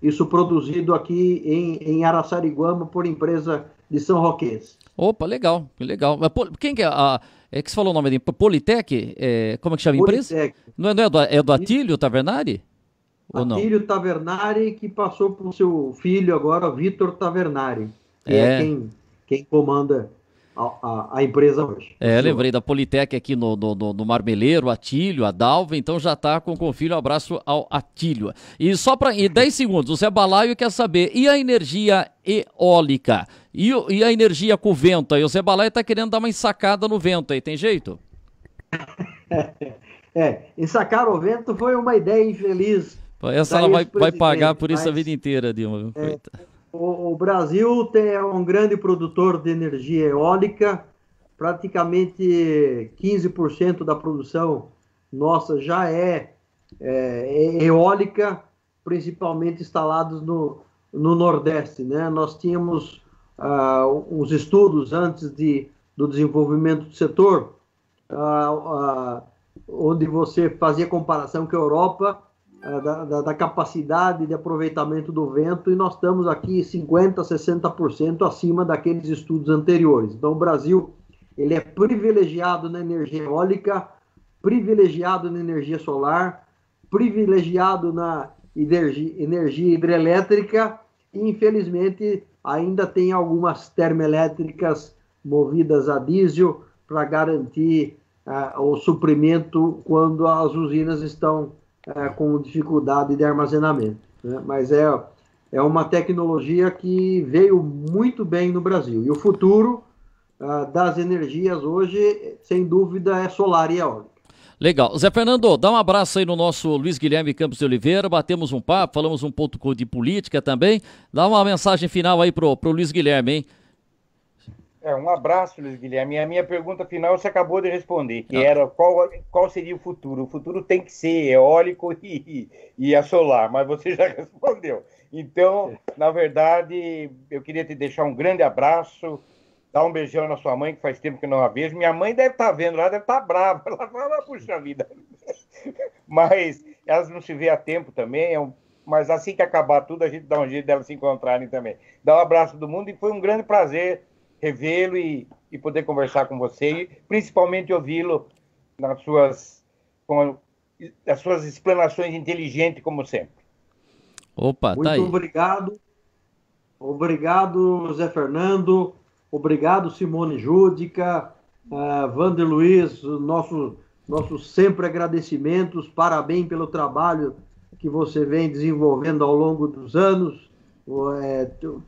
Isso produzido aqui em Araçariguama por empresa de São Roquense.
Opa, legal, legal. Quem que é que você falou o nome dele? Politec? Como é que chama a empresa? Não é do Atílio Tavernari?
Atílio Tavernari, que passou para o seu filho agora, Vitor Tavernari, que é quem comanda a empresa hoje.
Lembrei da Politec aqui no Marmeleiro, Atílio, a Dalva, então já está com o filho, abraço ao Atílio. E só para 10 segundos, o Zé Balaio quer saber, e a energia eólica? E a energia com o vento aí? O Zé Balaio está querendo dar uma ensacada no vento aí, tem jeito?
Ensacar o vento foi uma ideia infeliz.
Essa ela vai pagar por isso a vida inteira, Dilma.
O Brasil é um grande produtor de energia eólica, praticamente 15% da produção nossa já é eólica, principalmente instalados no Nordeste, né? Nós tínhamos uns estudos antes do desenvolvimento do setor, onde você fazia comparação com a Europa, da capacidade de aproveitamento do vento, e nós estamos aqui 50%, 60% acima daqueles estudos anteriores. Então o Brasil ele é privilegiado na energia eólica, privilegiado na energia solar, privilegiado na energia hidrelétrica, e infelizmente ainda tem algumas termoelétricas movidas a diesel para garantir o suprimento quando as usinas estão com dificuldade de armazenamento, né? Mas é uma tecnologia que veio muito bem no Brasil. E o futuro das energias hoje, sem dúvida, é solar e eólica.
Legal. Zé Fernando, dá um abraço aí no nosso Luiz Guilherme Campos de Oliveira, batemos um papo, falamos um pouco de política também. Dá uma mensagem final aí pro Luiz Guilherme, hein?
Um abraço, Luiz Guilherme. E a minha pergunta final você acabou de responder, que era qual seria o futuro. O futuro tem que ser eólico e a solar, mas você já respondeu. Então, na verdade, eu queria te deixar um grande abraço, dar um beijão na sua mãe, que faz tempo que não a vejo. Minha mãe deve estar vendo lá, deve estar brava. Ela fala, puxa vida. Mas elas não se vê há tempo também, mas assim que acabar tudo, a gente dá um jeito delas se encontrarem também. Dá um abraço do mundo e foi um grande prazer revê-lo e poder conversar com você, e principalmente ouvi-lo nas suas explanações inteligentes, como sempre.
Opa, tá aí.
Muito obrigado. Obrigado, Zé Fernando. Obrigado, Simone Júdica. Wander Luiz, nossos sempre agradecimentos. Parabéns pelo trabalho que você vem desenvolvendo ao longo dos anos.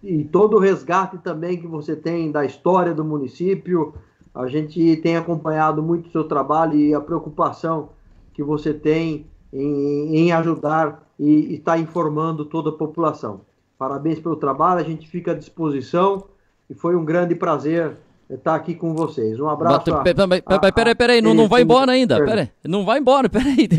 E todo o resgate também que você tem da história do município. A gente tem acompanhado muito o seu trabalho e a preocupação que você tem em ajudar e estar informando toda a população. Parabéns pelo trabalho, a gente fica à disposição e foi um grande prazer estar aqui com vocês. Um abraço.
Peraí, não vai embora ainda. Peraí, não vai embora, peraí.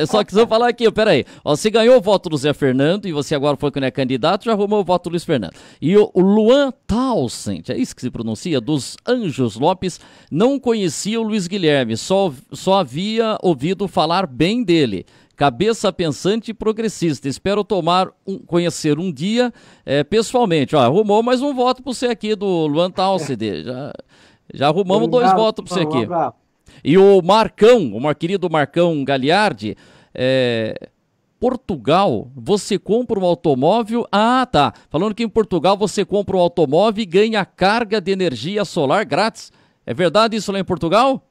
Só que se eu falar aqui, peraí. Você ganhou o voto do Zé Fernando e você agora foi quando é candidato, já arrumou o voto do Luiz Fernando. E o Luan Townsend, é isso que se pronuncia, dos Anjos Lopes, não conhecia o Luiz Guilherme, só havia ouvido falar bem dele. Cabeça pensante e progressista. Espero conhecer um dia pessoalmente. Arrumou mais um voto para você aqui do Luan Townsend. Já arrumamos dois votos para você aqui. E o Marcão, o querido Marcão Gagliardi, Portugal, você compra um automóvel... Ah, tá. Falando que em Portugal você compra um automóvel e ganha carga de energia solar grátis. É verdade isso lá em Portugal?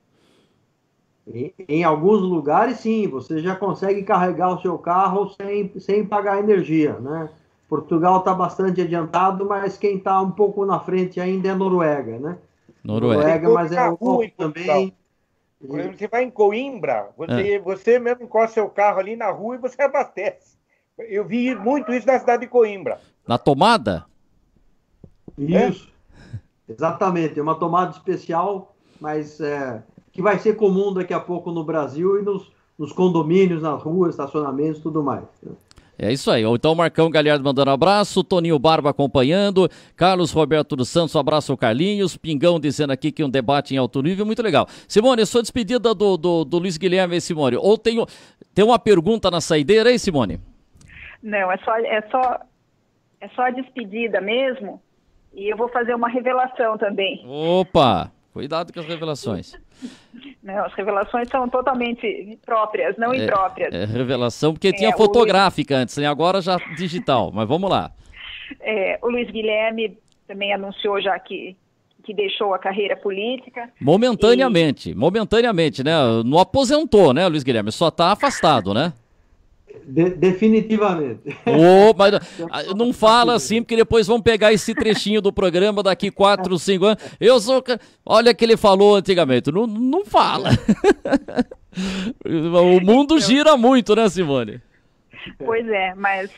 Em alguns lugares, sim, você já consegue carregar o seu carro sem pagar energia, né? Portugal está bastante adiantado, mas quem está um pouco na frente ainda é a Noruega, né? Noruega, mas é o também.
Por exemplo, você vai em Coimbra, você mesmo encosta seu carro ali na rua e você abastece. Eu vi muito isso na cidade de Coimbra.
Na tomada?
Isso, exatamente, é uma tomada especial, mas... que vai ser comum daqui a pouco no Brasil e nos condomínios, nas ruas, estacionamentos e tudo mais.
É isso aí. Então, Marcão Gagliardi mandando abraço, Toninho Barba acompanhando, Carlos Roberto dos Santos, abraço ao Carlinhos, Pingão dizendo aqui que um debate em alto nível, muito legal. Simone, sua despedida do Luiz Guilherme, Simone. Ou tem uma pergunta na saideira aí, Simone?
Não, é só a despedida mesmo, e eu vou fazer uma revelação também.
Opa! Cuidado com as revelações.
Não, as revelações são totalmente próprias, não impróprias.
Revelação, porque tinha fotográfica antes, né? Agora já digital, mas vamos lá.
O Luiz Guilherme também anunciou já que deixou a carreira política.
Momentaneamente, né? Não aposentou, né, Luiz Guilherme? Só está afastado, né?
Definitivamente.
Mas não fala assim, porque depois vão pegar esse trechinho do programa daqui 4, 5 anos. Olha o que ele falou antigamente. Não fala. O mundo gira muito, né, Simone?
Pois mas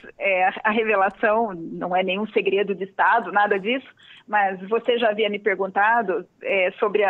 a revelação não é nenhum segredo de Estado, nada disso, mas você já havia me perguntado sobre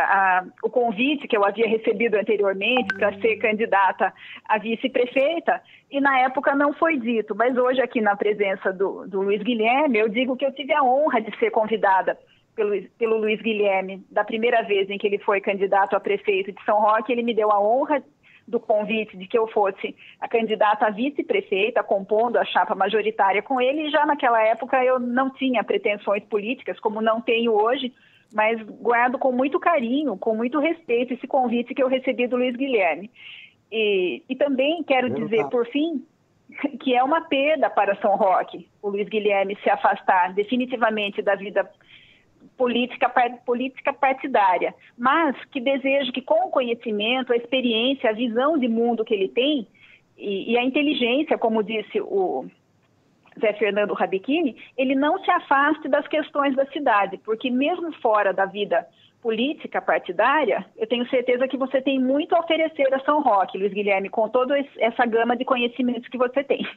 o convite que eu havia recebido anteriormente para ser candidata a vice-prefeita, e na época não foi dito, mas hoje aqui na presença do Luiz Guilherme, eu digo que eu tive a honra de ser convidada pelo Luiz Guilherme, da primeira vez em que ele foi candidato a prefeito de São Roque, ele me deu a honra do convite de que eu fosse a candidata a vice-prefeita, compondo a chapa majoritária com ele, e já naquela época eu não tinha pretensões políticas, como não tenho hoje, mas guardo com muito carinho, com muito respeito esse convite que eu recebi do Luiz Guilherme. E também quero dizer, por fim, que é uma perda para São Roque o Luiz Guilherme se afastar definitivamente da vida política partidária, mas que desejo que com o conhecimento, a experiência, a visão de mundo que ele tem e a inteligência, como disse o Zé Fernando Rabechini, ele não se afaste das questões da cidade, porque mesmo fora da vida política partidária, eu tenho certeza que você tem muito a oferecer a São Roque, Luiz Guilherme, com toda essa gama de conhecimentos que você tem.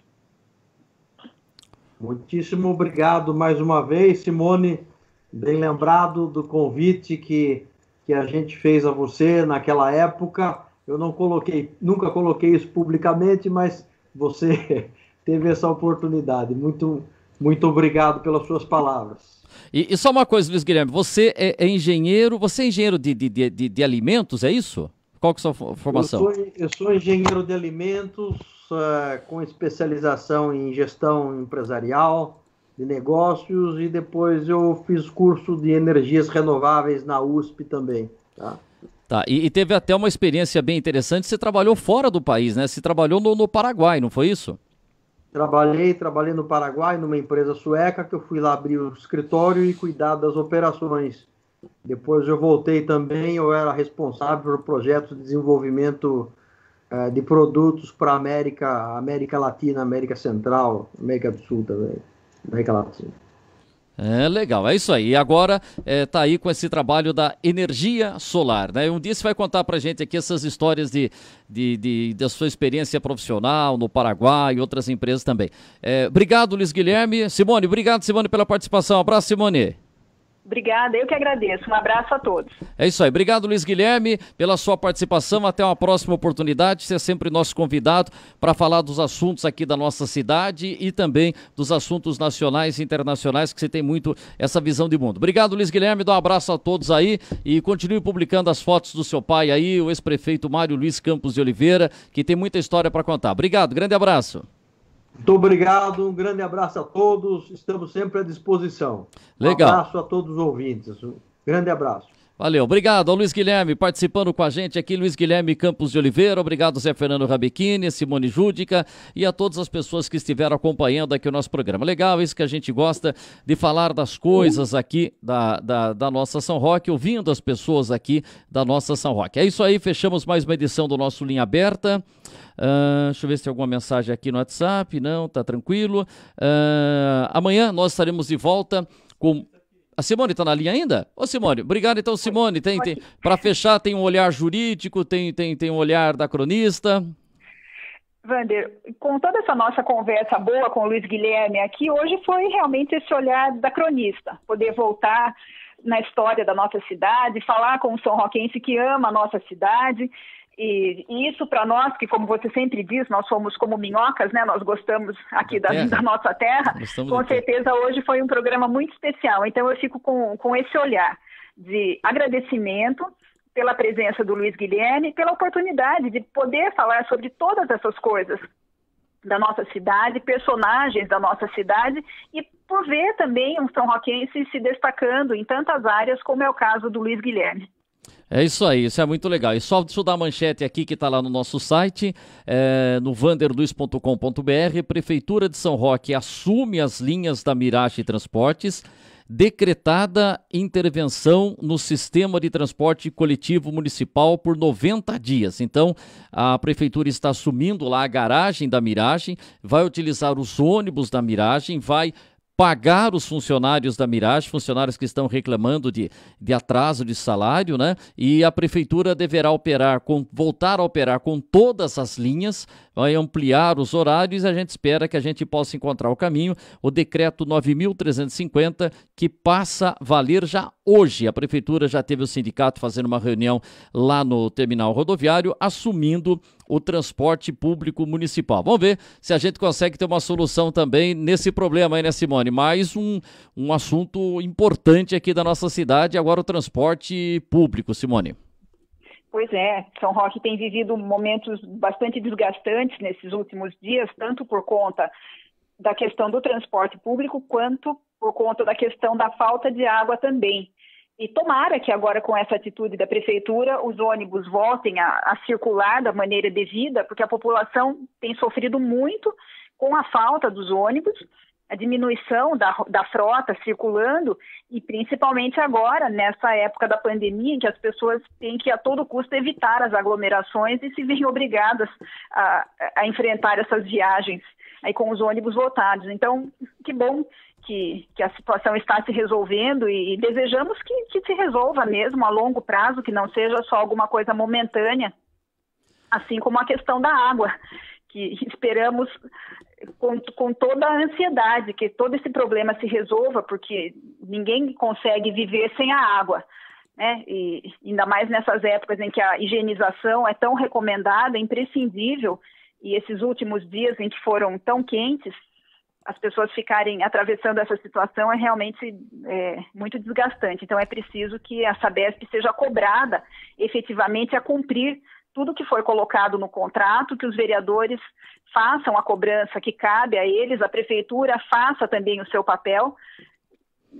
Muitíssimo obrigado mais uma vez, Simone. Bem lembrado do convite que a gente fez a você naquela época. Eu nunca coloquei isso publicamente, mas você teve essa oportunidade. Muito, muito obrigado pelas suas palavras.
E só uma coisa, Luiz Guilherme, você é engenheiro de alimentos, é isso? Qual que é a sua formação?
Eu sou engenheiro de alimentos com especialização em gestão empresarial. negócios, e depois eu fiz curso de energias renováveis na USP também, tá?
Tá, e teve até uma experiência bem interessante, você trabalhou fora do país, né? Você trabalhou no Paraguai, não foi isso?
Trabalhei no Paraguai, numa empresa sueca, que eu fui lá abrir o escritório e cuidar das operações. Depois eu voltei também, eu era responsável por projetos de desenvolvimento de produtos para América Latina, América Central, América do Sul também, América Latina.
É legal, é isso aí. E agora tá aí com esse trabalho da energia solar, né? Um dia você vai contar pra gente aqui essas histórias da sua experiência profissional no Paraguai e outras empresas também. Obrigado, Luiz Guilherme. Simone, obrigado, Simone, pela participação. Abraço, Simone.
Obrigada, eu que agradeço. Um abraço a todos.
É isso aí. Obrigado, Luiz Guilherme, pela sua participação. Até uma próxima oportunidade. Você é sempre nosso convidado para falar dos assuntos aqui da nossa cidade e também dos assuntos nacionais e internacionais, que você tem muito essa visão de mundo. Obrigado, Luiz Guilherme. Dá um abraço a todos aí e continue publicando as fotos do seu pai aí, o ex-prefeito Mário Luiz Campos de Oliveira, que tem muita história para contar. Obrigado, grande abraço.
Muito obrigado, um grande abraço a todos, estamos sempre à disposição.
Legal.
Um abraço a todos os ouvintes, um grande abraço.
Valeu, obrigado ao Luiz Guilherme participando com a gente aqui, Luiz Guilherme Campos de Oliveira, obrigado Zé Fernando Rabechini, Simone Júdica e a todas as pessoas que estiveram acompanhando aqui o nosso programa. Legal, isso que a gente gosta de falar das coisas aqui da nossa São Roque, ouvindo as pessoas aqui da nossa São Roque. É isso aí, fechamos mais uma edição do nosso Linha Aberta. Deixa eu ver se tem alguma mensagem aqui no WhatsApp. Não, tá tranquilo. Amanhã nós estaremos de volta com... A Simone está na linha ainda? Ô Simone, obrigado então Simone. Para fechar, tem um olhar jurídico, tem um olhar da cronista.
Wander, com toda essa nossa conversa boa com o Luiz Guilherme aqui, hoje foi realmente esse olhar da cronista, poder voltar na história da nossa cidade, falar com o São Roquense que ama a nossa cidade. E isso para nós, que como você sempre diz, nós somos como minhocas, né? Nós gostamos aqui da nossa terra. Com certeza hoje foi um programa muito especial. Então eu fico com esse olhar de agradecimento pela presença do Luiz Guilherme, pela oportunidade de poder falar sobre todas essas coisas da nossa cidade, personagens da nossa cidade, e por ver também um São Roquense se destacando em tantas áreas, como é o caso do Luiz Guilherme.
É isso aí, isso é muito legal. E só deixa eu dar a manchete aqui que está lá no nosso site, no vanderluiz.com.br. Prefeitura de São Roque assume as linhas da Mirage Transportes, decretada intervenção no sistema de transporte coletivo municipal por 90 dias. Então, a prefeitura está assumindo lá a garagem da Mirage, vai utilizar os ônibus da Mirage, vai pagar os funcionários da Mirage, funcionários que estão reclamando de atraso de salário, né? E a prefeitura deverá voltar a operar com todas as linhas, vai ampliar os horários e a gente espera que a gente possa encontrar o caminho. O decreto 9.350, que passa a valer já hoje. A prefeitura já teve o sindicato fazendo uma reunião lá no terminal rodoviário, assumindo o transporte público municipal. Vamos ver se a gente consegue ter uma solução também nesse problema aí, né, Simone? Mais um assunto importante aqui da nossa cidade, agora o transporte público, Simone.
Pois é, São Roque tem vivido momentos bastante desgastantes nesses últimos dias, tanto por conta da questão do transporte público, quanto por conta da questão da falta de água também. E tomara que agora, com essa atitude da prefeitura, os ônibus voltem a circular da maneira devida, porque a população tem sofrido muito com a falta dos ônibus, a diminuição da frota circulando, e principalmente agora, nessa época da pandemia, em que as pessoas têm que a todo custo evitar as aglomerações e se veem obrigadas a enfrentar essas viagens aí com os ônibus lotados. Então, que bom que a situação está se resolvendo e desejamos que se resolva mesmo a longo prazo, que não seja só alguma coisa momentânea, assim como a questão da água, que esperamos com toda a ansiedade que todo esse problema se resolva, porque ninguém consegue viver sem a água, né? E ainda mais nessas épocas em que a higienização é tão recomendada, é imprescindível, e esses últimos dias em que foram tão quentes, as pessoas ficarem atravessando essa situação é realmente muito desgastante. Então é preciso que a Sabesp seja cobrada efetivamente a cumprir tudo que foi colocado no contrato, que os vereadores façam a cobrança que cabe a eles, a prefeitura faça também o seu papel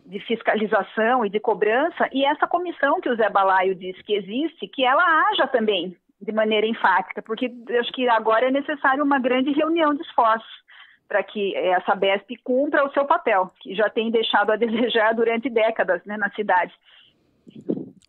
de fiscalização e de cobrança, e essa comissão que o Zé Balaio disse que existe, que ela haja também de maneira enfática, porque eu acho que agora é necessário uma grande reunião de esforços para que a Sabesp cumpra o seu papel, que já tem deixado a desejar durante décadas, né, na cidade.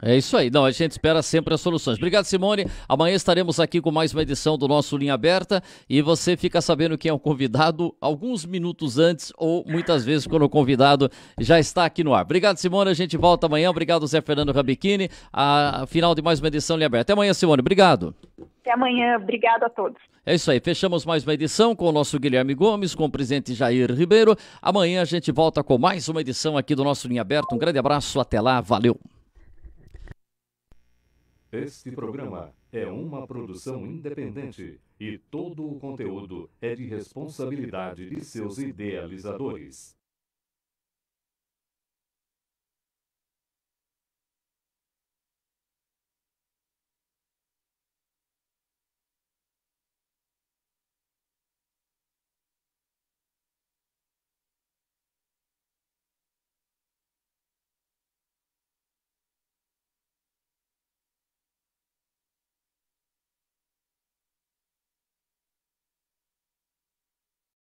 É isso aí. Não, a gente espera sempre as soluções. Obrigado, Simone. Amanhã estaremos aqui com mais uma edição do nosso Linha Aberta e você fica sabendo quem é o convidado alguns minutos antes ou muitas vezes quando o convidado já está aqui no ar. Obrigado, Simone. A gente volta amanhã. Obrigado, Zé Fernando Rabechini. A final de mais uma edição Linha Aberta. Até amanhã, Simone. Obrigado.
Até amanhã. Obrigado a todos.
É isso aí. Fechamos mais uma edição com o nosso Guilherme Gomes, com o presidente Jair Ribeiro. Amanhã a gente volta com mais uma edição aqui do nosso Linha Aberta. Um grande abraço. Até lá. Valeu.
Este programa é uma produção independente e todo o conteúdo é de responsabilidade de seus idealizadores.